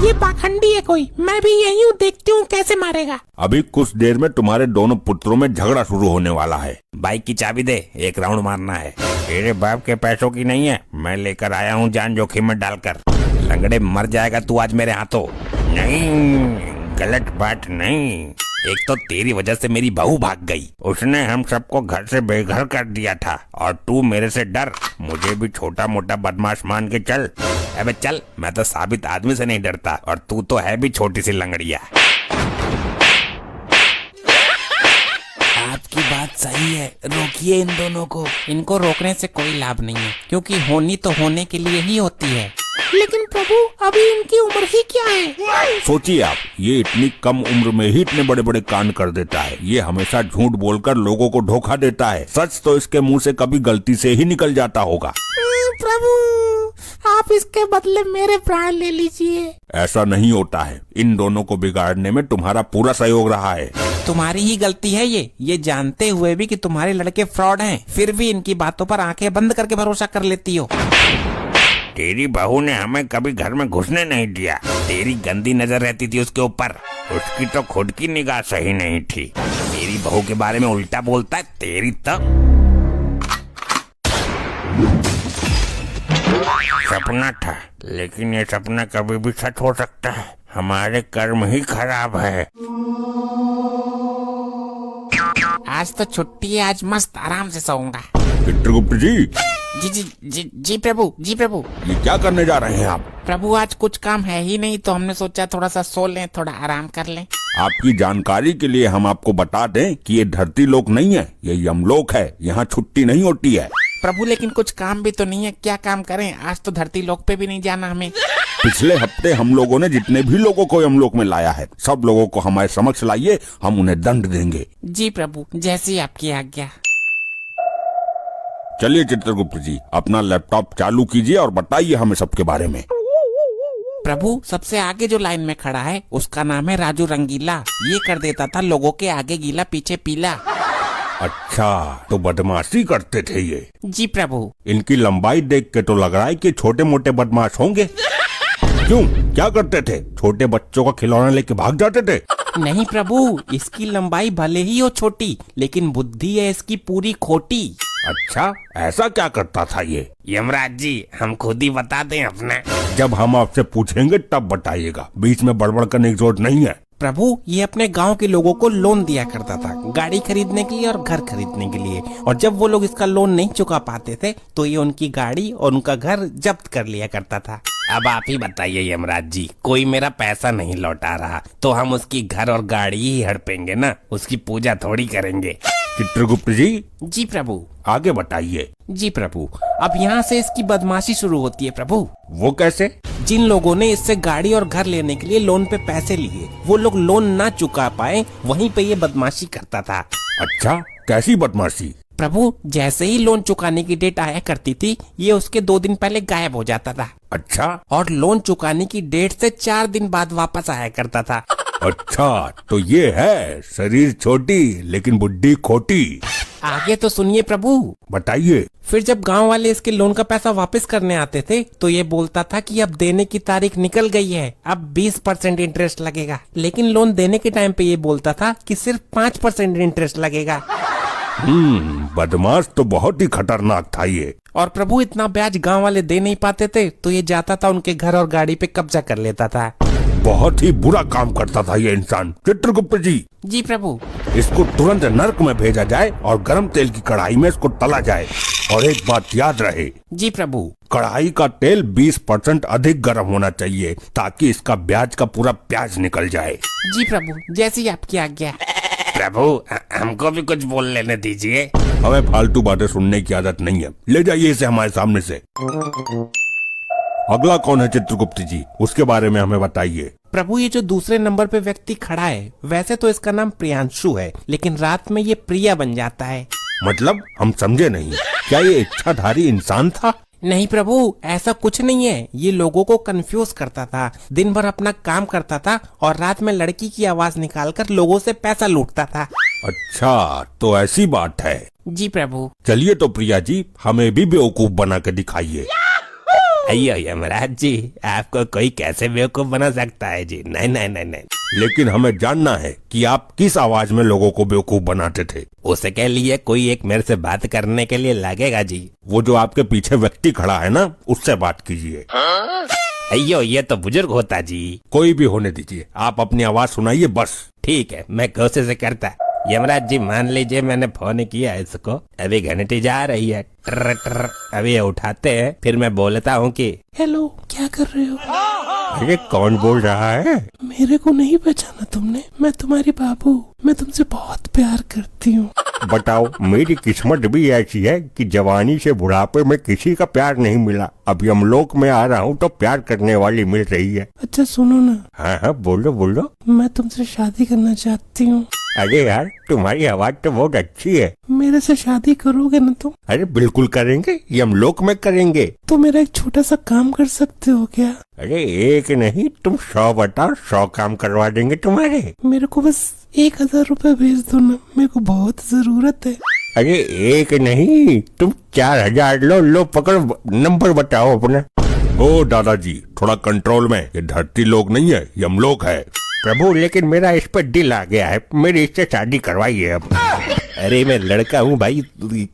ये पाखंडी है कोई, मैं भी यही हूँ, देखती हूँ कैसे मारेगा। अभी कुछ देर में तुम्हारे दोनों पुत्रों में झगड़ा शुरू होने वाला है। बाइक की चाबी दे, एक राउंड मारना है। तेरे बाप के पैसों की नहीं है, मैं लेकर आया हूँ जान जोखिम में डालकर। लंगड़े मर जाएगा तू आज मेरे हाथों। नहीं, गलत बात नहीं। एक तो तेरी वजह से मेरी बहू भाग गई। उसने हम सबको घर से बेघर कर दिया था, और तू मेरे से डर। मुझे भी छोटा मोटा बदमाश मान के चल। अबे चल, मैं तो साबित आदमी से नहीं डरता, और तू तो है भी छोटी सी लंगड़िया। आपकी बात सही है, रोकिए इन दोनों को। इनको रोकने से कोई लाभ नहीं है, क्योंकि होनी तो होने के लिए ही होती है। लेकिन प्रभु अभी इनकी उम्र ही क्या है? सोचिए आप, ये इतनी कम उम्र में ही इतने बड़े बड़े कांड कर देता है। ये हमेशा झूठ बोलकर लोगों को धोखा देता है। सच तो इसके मुंह से कभी गलती से ही निकल जाता होगा। प्रभु आप इसके बदले मेरे प्राण ले लीजिए। ऐसा नहीं होता है, इन दोनों को बिगाड़ने में तुम्हारा पूरा सहयोग रहा है। तुम्हारी ही गलती है ये जानते हुए भी कि तुम्हारे लड़के फ्रॉड हैं, फिर भी इनकी बातों पर आंखें बंद करके भरोसा कर लेती हो। तेरी बहू ने हमें कभी घर में घुसने नहीं दिया। तेरी गंदी नजर रहती थी उसके ऊपर। उसकी तो खुद की निगाह सही नहीं थी। मेरी बहू के बारे में उल्टा बोलता है, तेरी तो। सपना था, लेकिन ये सपना कभी भी सच हो सकता है। हमारे कर्म ही खराब है। आज तो छुट्टी है, आज मस्त आराम से सोऊंगा। चित्रगुप्त जी, जी प्रभु, जी प्रभु। ये क्या करने जा रहे हैं आप? प्रभु आज कुछ काम है ही नहीं, तो हमने सोचा थोड़ा सा सो लें, थोड़ा आराम कर लें। आपकी जानकारी के लिए हम आपको बता दें कि ये धरती लोक नहीं है, ये यमलोक है। यहाँ छुट्टी नहीं होती है। प्रभु लेकिन कुछ काम भी तो नहीं है, क्या काम करें? आज तो धरती लोक पे भी नहीं जाना हमें। पिछले हफ्ते हम लोगों ने जितने भी लोगों को यमलोक में लाया है, सब लोगों को हमारे समक्ष लाइए, हम उन्हें दंड देंगे। जी प्रभु, जैसी आपकी आज्ञा। चलिए चित्रगुप्त जी, अपना लैपटॉप चालू कीजिए और बताइए हमें सबके बारे में। प्रभु सबसे आगे जो लाइन में खड़ा है उसका नाम है राजू रंगीला। ये कर देता था लोगों के आगे गीला पीछे पीला। अच्छा, तो बदमाशी करते थे ये। जी प्रभु। इनकी लंबाई देख के तो लग रहा है कि छोटे मोटे बदमाश होंगे। क्यों, क्या करते थे? छोटे बच्चों का खिलौना लेके भाग जाते थे? नहीं प्रभु, इसकी लंबाई भले ही हो छोटी, लेकिन बुद्धि है इसकी पूरी खोटी। अच्छा, ऐसा क्या करता था ये? यमराज जी हम खुद ही बता दें अपना। जब हम आपसे पूछेंगे तब बताइएगा, बीच में बड़बड़ करने की जरूरत नहीं है। प्रभु, ये अपने गांव के लोगों को लोन दिया करता था, गाड़ी खरीदने के लिए और घर खरीदने के लिए, और जब वो लोग इसका लोन नहीं चुका पाते थे तो ये उनकी गाड़ी और उनका घर जब्त कर लिया करता था। अब आप ही बताइए यमराज जी, कोई मेरा पैसा नहीं लौटा रहा तो हम उसकी घर और गाड़ी ही हड़पेंगे ना, उसकी पूजा थोड़ी करेंगे। चित्रगुप्त जी जी प्रभु। आगे बताइए। जी प्रभु, अब यहाँ से इसकी बदमाशी शुरू होती है प्रभु। वो कैसे? जिन लोगों ने इससे गाड़ी और घर लेने के लिए लोन पे पैसे लिए, वो लोग लोन ना चुका पाए, वहीं पे ये बदमाशी करता था। अच्छा, कैसी बदमाशी? प्रभु, जैसे ही लोन चुकाने की डेट आया करती थी, ये उसके 2 दिन पहले गायब हो जाता था। अच्छा, और लोन चुकाने की डेट से 4 दिन बाद वापस आया करता था। अच्छा, तो ये है शरीर छोटी लेकिन बुद्धि खोटी। आगे तो सुनिए प्रभु। बताइए। फिर जब गांव वाले इसके लोन का पैसा वापस करने आते थे तो ये बोलता था कि अब देने की तारीख निकल गई है, अब 20% इंटरेस्ट लगेगा, लेकिन लोन देने के टाइम पे ये बोलता था कि सिर्फ 5% इंटरेस्ट लगेगा। बदमाश तो बहुत ही खतरनाक था ये। और प्रभु, इतना ब्याज गांव वाले दे नहीं पाते थे तो ये जाता था उनके घर और गाड़ी पे कब्जा कर लेता था। बहुत ही बुरा काम करता था ये इंसान। चित्रगुप्त जी। जी प्रभु। इसको तुरंत नर्क में भेजा जाए और गरम तेल की कढ़ाई में इसको तला जाए। और एक बात याद रहे। जी प्रभु। कढ़ाई का तेल 20% अधिक गर्म होना चाहिए ताकि इसका ब्याज का पूरा प्याज निकल जाए। जी प्रभु, जैसी आपकी आज्ञा। प्रभु, हमको भी कुछ बोल लेने दीजिए। हमें फालतू बातें सुनने की आदत नहीं है, ले जाइए इसे हमारे सामने से। अगला कौन है चित्रगुप्त जी, उसके बारे में हमें बताइए। प्रभु, ये जो दूसरे नंबर पे व्यक्ति खड़ा है, वैसे तो इसका नाम प्रियांशु है, लेकिन रात में ये प्रिया बन जाता है। मतलब हम समझे नहीं, क्या ये इच्छाधारी इंसान था? नहीं प्रभु, ऐसा कुछ नहीं है। ये लोगों को कंफ्यूज करता था, दिन भर अपना काम करता था और रात में लड़की की आवाज निकालकर लोगों से पैसा लूटता था। अच्छा, तो ऐसी बात है। जी प्रभु। चलिए तो प्रिया जी, हमें भी बेवकूफ बना के दिखाइए। अयो यमराज जी, आपको कोई कैसे बेवकूफ बना सकता है जी? नहीं नहीं नहीं नहीं। लेकिन हमें जानना है कि आप किस आवाज में लोगों को बेवकूफ बनाते थे। उसके लिए कोई एक मेरे से बात करने के लिए लगेगा जी। वो जो आपके पीछे व्यक्ति खड़ा है ना, उससे बात कीजिए। अयो, ये तो बुजुर्ग होता जी। कोई भी होने दीजिए, आप अपनी आवाज सुनाइए बस। ठीक है, मैं कोशिश करता। यमराज जी, मान लीजिए मैंने फोन किया इसको, अभी घंटी जा रही है, ट्र ट्र, अभी ये उठाते हैं, फिर मैं बोलता हूँ कि हेलो, क्या कर रहे हो? अरे कौन बोल रहा है? मेरे को नहीं पहचाना तुमने? मैं तुम्हारी बाबू, मैं तुमसे बहुत प्यार करती हूँ। बताओ, मेरी किस्मत भी ऐसी है कि जवानी से बुढ़ापे में किसी का प्यार नहीं मिला। अब यमलोक में आ रहा हूँ तो प्यार करने वाली मिल रही है। अच्छा सुनो ना। हाँ हाँ, बोलो बोलो। मैं तुमसे शादी करना चाहती हूँ। अरे यार, तुम्हारी आवाज तो बहुत अच्छी है। मेरे से शादी करोगे ना तुम? अरे बिल्कुल करेंगे, यमलोक में करेंगे। तो मेरा एक छोटा सा काम कर सकते हो क्या? अरे एक नहीं, तुम 100 बताओ, 100 काम करवा देंगे तुम्हारे। मेरे को बस 1000 रुपए भेज दो ना, मेरे को बहुत जरूरत है। अरे एक नहीं, तुम 4000 लो। लो पकड़ो, नंबर बताओ अपना। ओ दादाजी, थोड़ा कंट्रोल में, ये धरती लोक नहीं है, यमलोक है। प्रभु, लेकिन मेरा इस पर दिल आ गया है, मेरी इससे शादी करवाइए अब। अरे मैं लड़का हूँ भाई,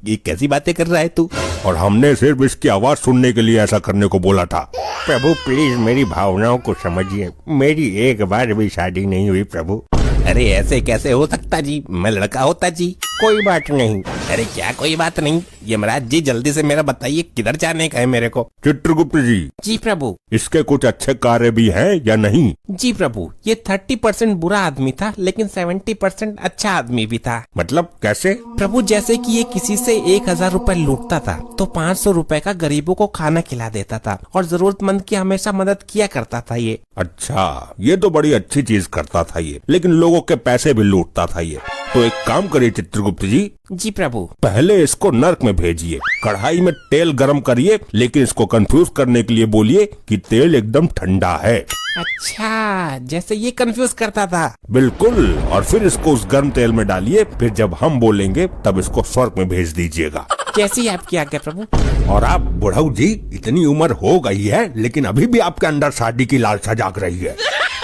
ये कैसी बातें कर रहा है तू? और हमने सिर्फ इसकी आवाज सुनने के लिए ऐसा करने को बोला था। प्रभु प्लीज मेरी भावनाओं को समझिए, मेरी एक बार भी शादी नहीं हुई प्रभु। अरे ऐसे कैसे हो सकता जी, मैं लड़का होता जी। कोई बात नहीं। अरे क्या कोई बात नहीं? यमराज जी जल्दी से मेरा बताइए, किधर जाने का है मेरे को? चित्रगुप्त जी, जी प्रभु। इसके कुछ अच्छे कार्य भी हैं या नहीं? जी प्रभु, ये 30% बुरा आदमी था, लेकिन 70% अच्छा आदमी भी था। मतलब कैसे? प्रभु, जैसे कि ये किसी से 1000 रुपए लूटता था तो 500 रुपए का गरीबों को खाना खिला देता था और जरूरतमंद की हमेशा मदद किया करता था ये। अच्छा, ये तो बड़ी अच्छी चीज करता था ये, लेकिन लोगों के पैसे भी लूटता था ये। तो एक काम करिए चित्रगुप्त जी। जी प्रभु। पहले इसको नर्क में भेजिए। कढ़ाई में तेल गरम करिए, लेकिन इसको कंफ्यूज करने के लिए बोलिए कि तेल एकदम ठंडा है। अच्छा, जैसे ये कंफ्यूज करता था। बिल्कुल। और फिर इसको उस गर्म तेल में डालिए, फिर जब हम बोलेंगे तब इसको स्वर्ग में भेज दीजिएगा। जैसी आपकी आज्ञा प्रभु। और आप बुढ़ऊ जी, इतनी उम्र हो गई है लेकिन अभी भी आपके अंदर शादी की लालसा जाग रही है।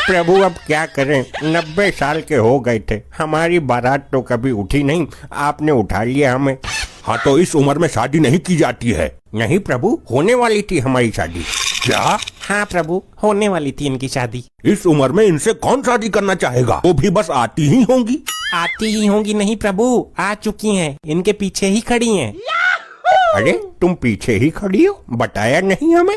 प्रभु अब क्या करें, 90 साल के हो गए थे, हमारी बारात तो कभी उठी नहीं, आपने उठा लिया हमें। हाँ, तो इस उम्र में शादी नहीं की जाती है। नहीं प्रभु, होने वाली थी हमारी शादी। क्या? हाँ प्रभु, होने वाली थी इनकी शादी। इस उम्र में इनसे कौन शादी करना चाहेगा? वो भी बस आती ही होंगी। आती ही होंगी नहीं प्रभु, आ चुकी हैं, इनके पीछे ही खड़ी हैं। अरे तुम पीछे ही खड़ी हो, बताया नहीं हमें।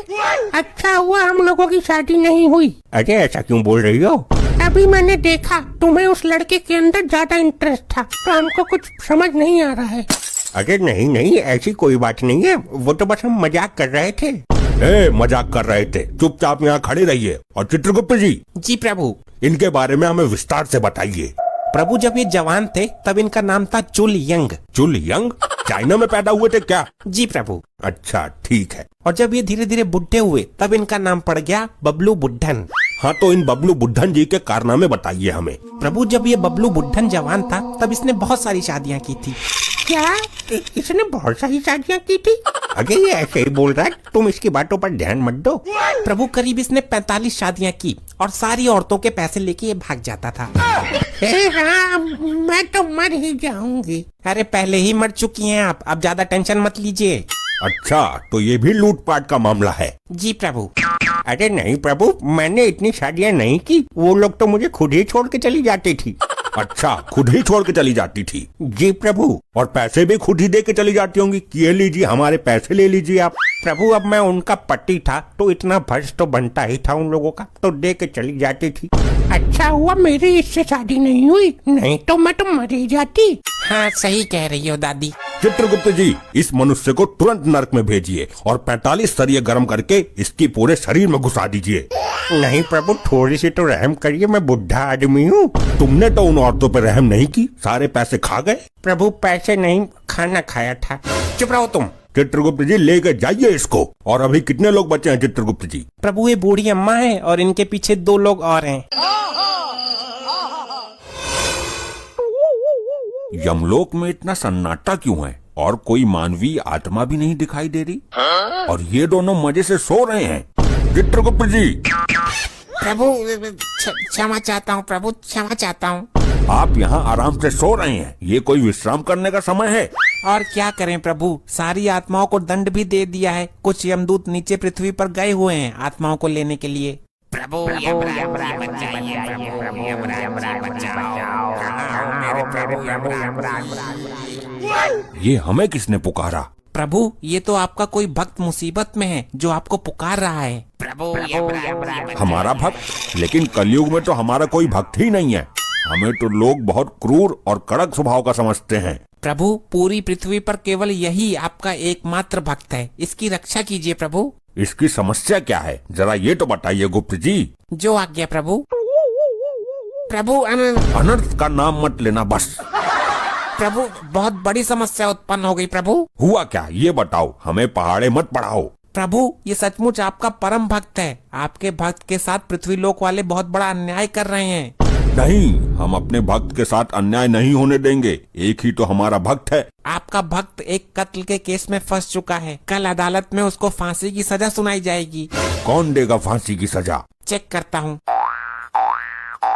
अच्छा हुआ हम लोगों की शादी नहीं हुई। अरे ऐसा क्यों बोल रही हो? अभी मैंने देखा तुम्हें उस लड़के के अंदर ज्यादा इंटरेस्ट था, तो हमको कुछ समझ नहीं आ रहा है। अरे नहीं नहीं, ऐसी कोई बात नहीं है, वो तो बस हम मजाक कर रहे थे। मजाक कर रहे थे, चुपचाप यहाँ खड़े रहिए। और चित्रगुप्त जी, जी प्रभु। इनके बारे में हमें विस्तार से बताइए। प्रभु जब ये जवान थे तब इनका नाम था चुल यंग। चुल यंग? चाइना में पैदा हुए थे क्या? जी प्रभु। अच्छा ठीक है। और जब ये धीरे धीरे बुढ़े हुए तब इनका नाम पड़ गया बबलू बुढ़न। हाँ, तो इन बबलू बुढ़न जी के कारनामे बताइए हमें। प्रभु जब ये बबलू बुढ़न जवान था तब इसने बहुत सारी शादियाँ की थी। क्या इसने बहुत सारी शादियाँ की थी? अरे ये ऐसे ही बोल रहा है, तुम इसकी बातों पर ध्यान मत दो। प्रभु करीब इसने 45 शादियाँ की और सारी औरतों के पैसे लेके ये भाग जाता था। हाँ, मैं तो मर ही जाऊंगी। अरे पहले ही मर चुकी हैं आप, अब ज्यादा टेंशन मत लीजिए। अच्छा, तो ये भी लूटपाट का मामला है? जी प्रभु। अरे नहीं प्रभु, मैंने इतनी शादियाँ नहीं की, वो लोग तो मुझे खुद ही छोड़ के चली जाती थी। अच्छा, खुद ही छोड़ के चली जाती थी? जी प्रभु। और पैसे भी खुद ही दे के चली जाती होंगी कि ये लीजिए हमारे पैसे ले लीजिए आप। प्रभु अब मैं उनका पति था तो इतना फर्ज तो बनता ही था उन लोगों का, तो दे के चली जाती थी। अच्छा हुआ मेरी इससे शादी नहीं हुई, नहीं तो मैं तो मर ही जाती। हाँ सही कह रही हो दादी। चित्रगुप्त जी, इस मनुष्य को तुरंत नरक में भेजिए और 45 सरिये गर्म करके इसकी पूरे शरीर में घुसा दीजिए। नहीं प्रभु, थोड़ी सी तो रहम करिए, मैं बुढ़ा आदमी हूँ। तुमने तो उन औरतों पर रहम नहीं की, सारे पैसे खा गए। प्रभु पैसे नहीं, खाना खाया था। चुप रहो तुम। चित्रगुप्त जी, लेके जाइए इसको। और अभी कितने लोग बचे हैं चित्रगुप्त जी? प्रभु ये बूढ़ी अम्मा है और इनके पीछे 2 लोग और हैं। यमलोक में इतना सन्नाटा क्यों है और कोई मानवीय आत्मा भी नहीं दिखाई दे रही? और ये दोनों मजे से सो रहे हैं। चित्रगुप्त जी, प्रभु क्षमा चाहता हूँ प्रभु, क्षमा चाहता हूँ। आप यहाँ आराम से सो रहे हैं, ये कोई विश्राम करने का समय है? और क्या करें प्रभु, सारी आत्माओं को दंड भी दे दिया है। कुछ यमदूत नीचे पृथ्वी पर गए हुए हैं आत्माओं को लेने के लिए। प्रभु ये हमें किसने पुकारा? प्रभु ये तो आपका कोई भक्त मुसीबत में है जो आपको पुकार रहा है। हमारा भक्त? लेकिन कलयुग में तो हमारा कोई भक्त ही नहीं है। हमें तो लोग बहुत क्रूर और कड़क स्वभाव का समझते हैं। प्रभु पूरी पृथ्वी पर केवल यही आपका एकमात्र भक्त है, इसकी रक्षा कीजिए प्रभु। इसकी समस्या क्या है, जरा ये तो बताइए गुप्त जी। जो आज्ञा प्रभु। प्रभु अनर्थ का नाम मत लेना बस। प्रभु बहुत बड़ी समस्या उत्पन्न हो गई प्रभु। हुआ क्या, ये बताओ, हमें पहाड़े मत पढ़ाओ। प्रभु ये सचमुच आपका परम भक्त है। आपके भक्त के साथ पृथ्वी लोक वाले बहुत बड़ा अन्याय कर रहे हैं। नहीं, हम अपने भक्त के साथ अन्याय नहीं होने देंगे। एक ही तो हमारा भक्त है। आपका भक्त एक कत्ल के केस में फंस चुका है। कल अदालत में उसको फांसी की सजा सुनाई जाएगी। कौन देगा फांसी की सजा? चेक करता हूँ।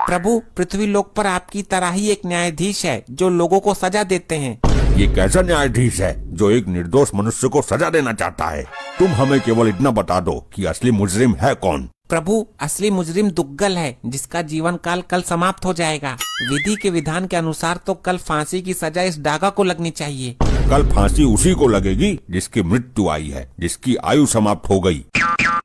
प्रभु पृथ्वी लोक पर आपकी तरह ही एक न्यायाधीश है जो लोगों को सजा देते हैं। ये कैसा न्यायाधीश है जो एक निर्दोष मनुष्य को सजा देना चाहता है? तुम हमें केवल इतना बता दो कि असली मुजरिम है कौन? प्रभु असली मुजरिम दुग्गल है जिसका जीवन काल कल समाप्त हो जाएगा। विधि के विधान के अनुसार तो कल फांसी की सजा इस डागा को लगनी चाहिए। कल फांसी उसी को लगेगी जिसकी मृत्यु आई है, जिसकी आयु समाप्त हो गई।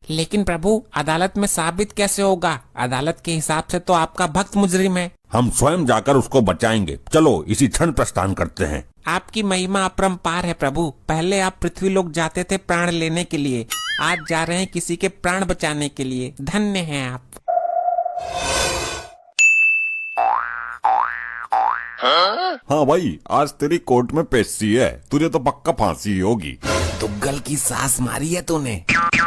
लेकिन प्रभु अदालत में साबित कैसे होगा? अदालत के हिसाब से तो आपका भक्त मुजरिम है। हम स्वयं जाकर उसको बचाएंगे। चलो इसी क्षण प्रस्थान करते हैं। आपकी महिमा अपरंपार है प्रभु। पहले आप पृथ्वी लोक जाते थे प्राण लेने के लिए, आज जा रहे हैं किसी के प्राण बचाने के लिए। धन्य हैं आप। हाँ भाई, आज तेरी कोर्ट में पेशी है, तुझे तो पक्का फांसी होगी। दुग्गल की सास मारी है तूने?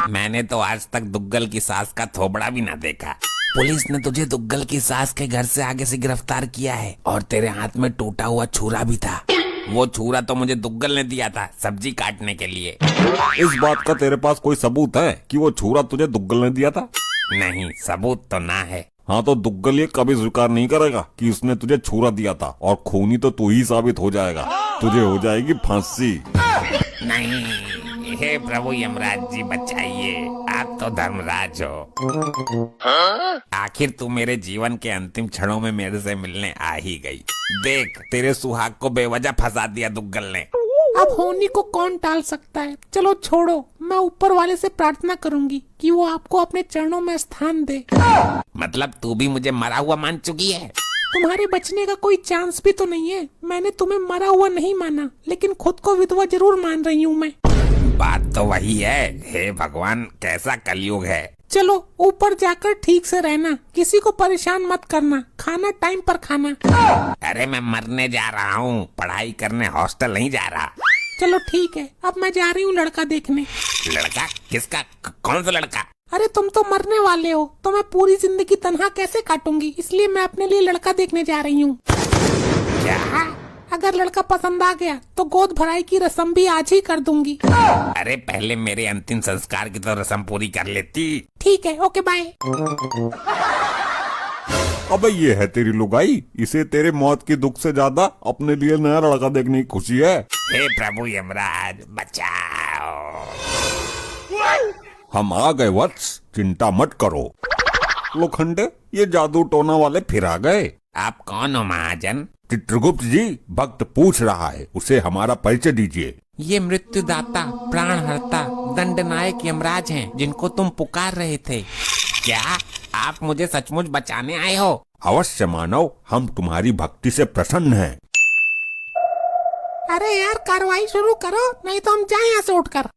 मैंने तो आज तक दुग्गल की सास का थोबड़ा भी ना देखा। पुलिस ने तुझे दुग्गल की सास के घर से आगे से गिरफ्तार किया है और तेरे हाथ में टूटा हुआ छुरा भी था। वो छुरा तो मुझे दुग्गल ने दिया था सब्जी काटने के लिए। इस बात का तेरे पास कोई सबूत है कि वो छुरा तुझे दुग्गल ने दिया था? नहीं, सबूत तो ना है। हाँ तो दुग्गल ये कभी स्वीकार नहीं करेगा कि उसने तुझे छुरा दिया था, और खूनी तो तू ही साबित हो जाएगा। तुझे हो जाएगी फांसी। नहीं, हे प्रभु यमराज जी बचाइए, आप तो धर्मराज हो। आखिर तू मेरे जीवन के अंतिम क्षणों में मेरे से मिलने आ ही गई। देख, तेरे सुहाग को बेवजह फंसा दिया दुग्गल ने। अब होनी को कौन टाल सकता है। चलो छोड़ो, मैं ऊपर वाले से प्रार्थना करूंगी कि वो आपको अपने चरणों में स्थान दे। मतलब तू भी मुझे मरा हुआ मान चुकी है? तुम्हारे बचने का कोई चांस भी तो नहीं है। मैंने तुम्हें मरा हुआ नहीं माना, लेकिन खुद को विधवा जरूर मान रही हूँ मैं। बात तो वही है। हे भगवान, कैसा कलयुग है। चलो ऊपर जाकर ठीक से रहना, किसी को परेशान मत करना, खाना टाइम पर खाना। अरे मैं मरने जा रहा हूँ, पढ़ाई करने हॉस्टल नहीं जा रहा। चलो ठीक है, अब मैं जा रही हूँ लड़का देखने। लड़का? किसका? कौन सा लड़का? अरे तुम तो मरने वाले हो, तो मैं पूरी जिंदगी तन्हा कैसे काटूंगी, इसलिए मैं अपने लिए लड़का देखने जा रही हूँ। क्या? अगर लड़का पसंद आ गया तो गोद भराई की रस्म भी आज ही कर दूंगी। अरे पहले मेरे अंतिम संस्कार की तो रस्म पूरी कर लेती। ठीक है, ओके बाय। अबे ये है तेरी लुगाई, इसे तेरे मौत की दुख से ज्यादा अपने लिए नया लड़का देखने की खुशी है। हे प्रभु यमराज बचाओ। हम आ गए वत्स, चिंता मत करो। लोखंडे, ये जादू टोना वाले फिर आ गए। आप कौन हो महाजन? चित्रगुप्त जी, भक्त पूछ रहा है, उसे हमारा परिचय दीजिए। ये मृत्युदाता, प्राणहर्ता, दंडनायक यमराज हैं, जिनको तुम पुकार रहे थे। क्या आप मुझे सचमुच बचाने आए हो? अवश्य मानव, हम तुम्हारी भक्ति से प्रसन्न हैं। अरे यार, कार्रवाई शुरू करो, नहीं तो हम जाएं यहाँ से उठकर।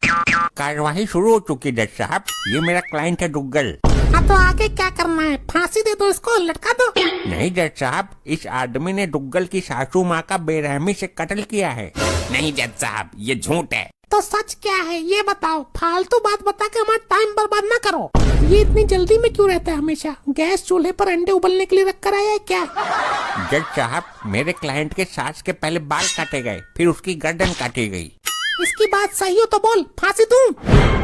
कार्यवाही शुरू हो चुकी जज साहब। ये मेरा क्लाइंट है दुग्गल। हाँ तो आगे क्या करना है? फांसी दे दो इसको, लटका दो। नहीं जज साहब, इस आदमी ने दुग्गल की सासू माँ का बेरहमी से कत्ल किया है। नहीं जज साहब, ये झूठ है। तो सच क्या है ये बताओ, फालतू बात बता के हमारा टाइम बर्बाद ना करो। ये इतनी जल्दी में क्यों रहता है हमेशा? गैस चूल्हे पर अंडे उबलने के लिए रख कर आया है क्या? जज साहब, मेरे क्लाइंट के सास के पहले बाल काटे गए, फिर उसकी गर्दन काटी गई। इसकी बात सही हो तो बोल, फांसी दूं?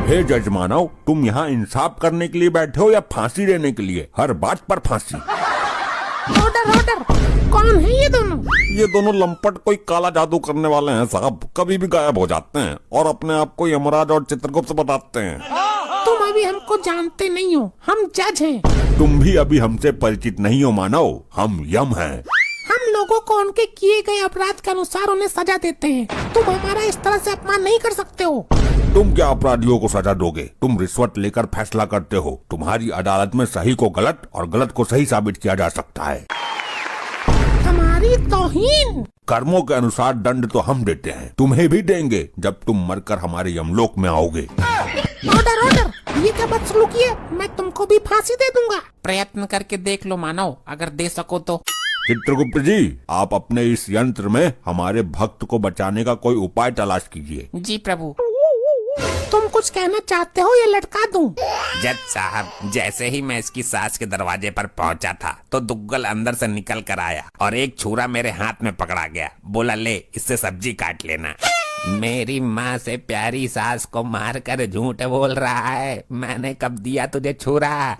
हे जज मानव, तुम यहाँ इंसाफ करने के लिए बैठे हो या फांसी देने के लिए? हर बात पर फांसी। Order order. कौन है ये दोनों? ये दोनों लंपट कोई काला जादू करने वाले हैं साहब, कभी भी गायब हो जाते हैं और अपने आप को यमराज और चित्रगुप्त बताते हैं। तुम अभी हमको जानते नहीं हो, हम जज हैं। तुम भी अभी हमसे परिचित नहीं हो मानव, हम यम हैं। हम लोगों को उनके किए गए अपराध के अनुसार उन्हें सजा देते हैं। तुम हमारा इस तरह से अपमान नहीं कर सकते हो। तुम क्या अपराधियों को सजा दोगे? तुम रिश्वत लेकर फैसला करते हो। तुम्हारी अदालत में सही को गलत और गलत को सही साबित किया जा सकता है। हमारी तौहीन। कर्मों के अनुसार दंड तो हम देते हैं, तुम्हें भी देंगे जब तुम मरकर हमारे यमलोक में आओगे। Order order. ये क्या बदसलूकी है? मैं तुमको भी फांसी दे दूंगा। प्रयत्न करके देख लो मानव, अगर दे सको तो। चित्रगुप्त जी, आप अपने इस यंत्र में हमारे भक्त को बचाने का कोई उपाय तलाश कीजिए। जी प्रभु। तुम कुछ कहना चाहते हो या लटका दूं? जज साहब, जैसे ही मैं इसकी सास के दरवाजे पर पहुंचा था तो दुग्गल अंदर से निकल कर आया और एक छुरा मेरे हाथ में पकड़ा गया। बोला, ले इससे सब्जी काट लेना। मेरी माँ से प्यारी सास को मारकर झूठ बोल रहा है। मैंने कब दिया तुझे छुरा?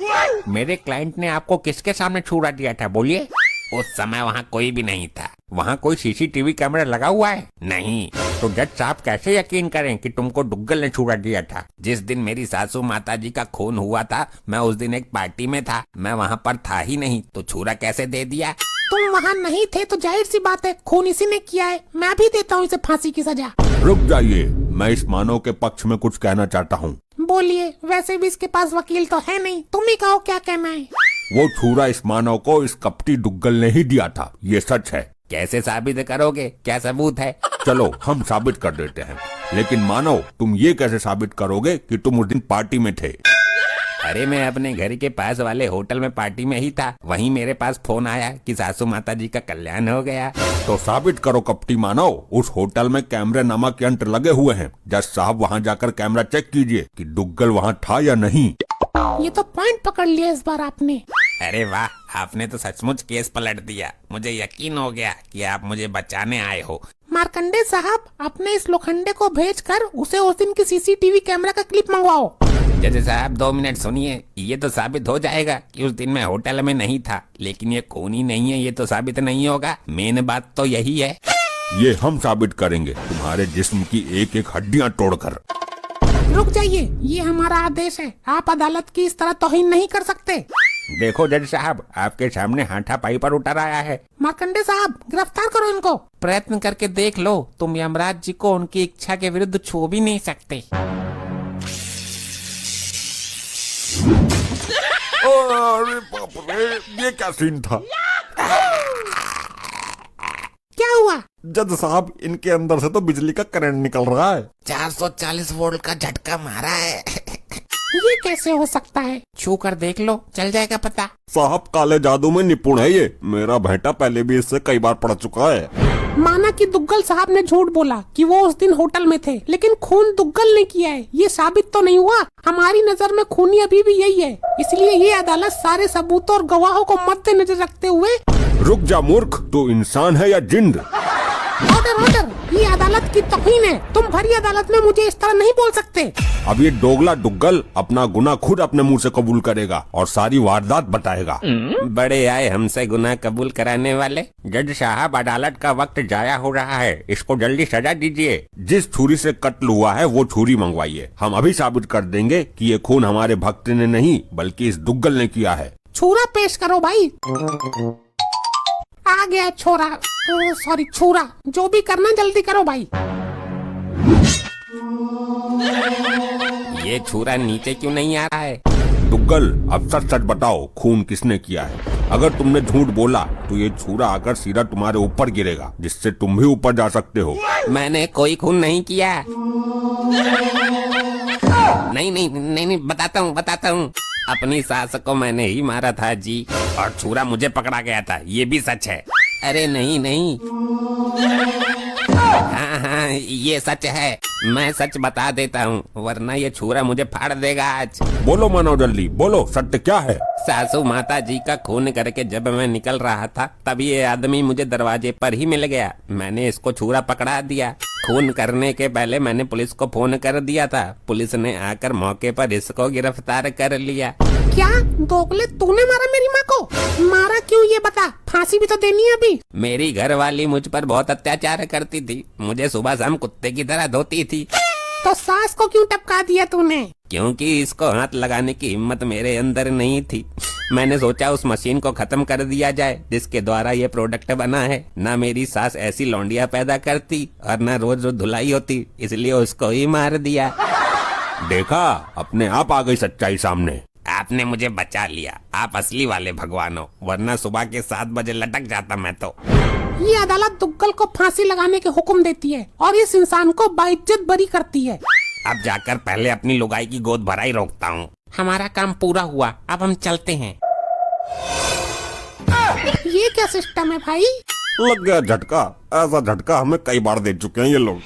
मेरे क्लाइंट ने आपको किसके सामने छुरा दिया था, बोलिए? उस समय वहाँ कोई भी नहीं था। वहाँ कोई सीसीटीवी कैमरा लगा हुआ है? नहीं। तो जज साहब कैसे यकीन करें कि तुमको दुग्गल ने छुरा दिया था? जिस दिन मेरी सासू माता जी का खून हुआ था, मैं उस दिन एक पार्टी में था। मैं वहाँ पर था ही नहीं, तो छुरा कैसे दे दिया? तुम वहाँ नहीं थे तो जाहिर सी बात है खून इसी ने किया है। मैं भी देता हूँ इसे फांसी की सजा। रुक जाइए, मैं इस मानव के पक्ष में कुछ कहना चाहता हूँ। बोलिए। वैसे भी इसके पास वकील तो है नहीं, तुम ही कहो क्या कहना है। वो छुरा इस मानव को इस कपटी दुग्गल ने ही दिया था, ये सच है। कैसे साबित करोगे? क्या सबूत है? चलो हम साबित कर देते हैं, लेकिन मानव, तुम ये कैसे साबित करोगे कि तुम उस दिन पार्टी में थे? अरे मैं अपने घर के पास वाले होटल में पार्टी में ही था, वहीं मेरे पास फोन आया कि सासू माता जी का कल्याण हो गया। तो साबित करो कपटी मानव, उस होटल में कैमरे नामक यंत्र लगे हुए हैं। जज साहब वहाँ जाकर कैमरा चेक कीजिए कि डुग्गल वहाँ था या नहीं। ये तो पॉइंट पकड़ लिया इस बार आपने। अरे वाह, आपने तो सचमुच केस पलट दिया। मुझे यकीन हो गया कि आप मुझे बचाने आए हो। मार्कंडे साहब, अपने इस लोखंडे को भेजकर उसे उस दिन की सीसीटीवी कैमरा का क्लिप मंगवाओ। जज साहब 2 मिनट सुनिए, ये तो साबित हो जाएगा कि उस दिन मैं होटल में नहीं था, लेकिन ये खून ही नहीं है, ये तो साबित नहीं होगा। मेन बात तो यही है। ये हम साबित करेंगे तुम्हारे जिस्म की एक एक हड्डियाँ तोड़कर। रुक जाइए, ये हमारा आदेश है। आप अदालत की इस तरह तौहीन नहीं कर सकते। देखो जज साहब, आपके सामने हाथापाई पर उतर आया है। मार्कंडे साहब, गिरफ्तार करो इनको। प्रयत्न करके देख लो, तुम यमराज जी को उनकी इच्छा के विरुद्ध छू भी नहीं सकते। अरे बाप रे, ये क्या सीन था? क्या हुआ? जज साहब, इनके अंदर से तो बिजली का करंट निकल रहा है। 440 वोल्ट का झटका मारा है। ये कैसे हो सकता है? छू कर देख लो, चल जाएगा पता। साहब काले जादू में निपुण है ये। मेरा बेटा पहले भी इससे कई बार पढ़ चुका है। माना कि दुग्गल साहब ने झूठ बोला कि वो उस दिन होटल में थे, लेकिन खून दुग्गल ने किया है, ये साबित तो नहीं हुआ। हमारी नजर में खूनी अभी भी यही है, इसलिए ये अदालत सारे सबूतों और गवाहों को मद्देनजर रखते हुए। रुक जा मूर्ख, तू इंसान है या जिंद? ऑर्डर ऑर्डर, ये अदालत की तौहीन है। तुम भरी अदालत में मुझे इस तरह नहीं बोल सकते। अब ये दोगला डुग्गल अपना गुनाह खुद अपने मुंह से कबूल करेगा और सारी वारदात बताएगा। बड़े आए हमसे गुनाह कबूल कराने वाले। जज साहब, अदालत का वक्त जाया हो रहा है, इसको जल्दी सजा दीजिए। जिस छुरी से कत्ल हुआ है वो छुरी मंगवाइए। हम अभी साबित कर देंगे कि ये खून हमारे भक्त ने नहीं बल्कि इस डुग्गल ने किया है। छुरा पेश करो भाई। आ गया छोरा, सॉरी छुरा। जो भी करना जल्दी करो भाई। ये छुरा नीचे क्यों नहीं आ रहा है? डुग्गल, अब सच सच बताओ खून किसने किया है। अगर तुमने झूठ बोला तो ये छुरा आकर सीधा तुम्हारे ऊपर गिरेगा, जिससे तुम भी ऊपर जा सकते हो। मैंने कोई खून नहीं किया। नहीं, बताता हूँ। अपनी सास को मैंने ही मारा था जी, और छुरा मुझे पकड़ा गया था, ये भी सच है। अरे नहीं। हाँ, ये सच है। मैं सच बता देता हूँ, वरना ये छुरा मुझे फाड़ देगा आज। बोलो मानव, जल्दी बोलो, सत्य क्या है? सासू माता जी का खून करके जब मैं निकल रहा था, तब ये आदमी मुझे दरवाजे पर ही मिल गया। मैंने इसको छुरा पकड़ा दिया। खून करने के पहले मैंने पुलिस को फोन कर दिया था। पुलिस ने आकर मौके पर इसको गिरफ्तार कर लिया। क्या दोगले, तूने मारा मेरी माँ को? मारा क्यों ये बता, फांसी भी तो देनी है अभी। मेरी घरवाली मुझ पर बहुत अत्याचार करती थी, मुझे सुबह शाम कुत्ते की तरह धोती थी। तो सास को क्यों टपका दिया तूने? क्योंकि इसको हाथ लगाने की हिम्मत मेरे अंदर नहीं थी। मैंने सोचा उस मशीन को खत्म कर दिया जाए जिसके द्वारा ये प्रोडक्ट बना है। ना मेरी सास ऐसी लौंडिया पैदा करती और ना रोज रोज धुलाई होती, इसलिए उसको ही मार दिया। देखा, अपने आप आ गई सच्चाई सामने। आपने मुझे बचा लिया, आप असली वाले भगवान हो, वरना सुबह के 7 बजे लटक जाता मैं तो। ये अदालत दुग्गल को फांसी लगाने के हुक्म देती है और इस इंसान को बाइज्जत बरी करती है। अब जाकर पहले अपनी लुगाई की गोद भराई रोकता हूँ। हमारा काम पूरा हुआ, अब हम चलते हैं। ये क्या सिस्टम है भाई? लग गया झटका। ऐसा झटका हमें कई बार दे चुके हैं ये लोग।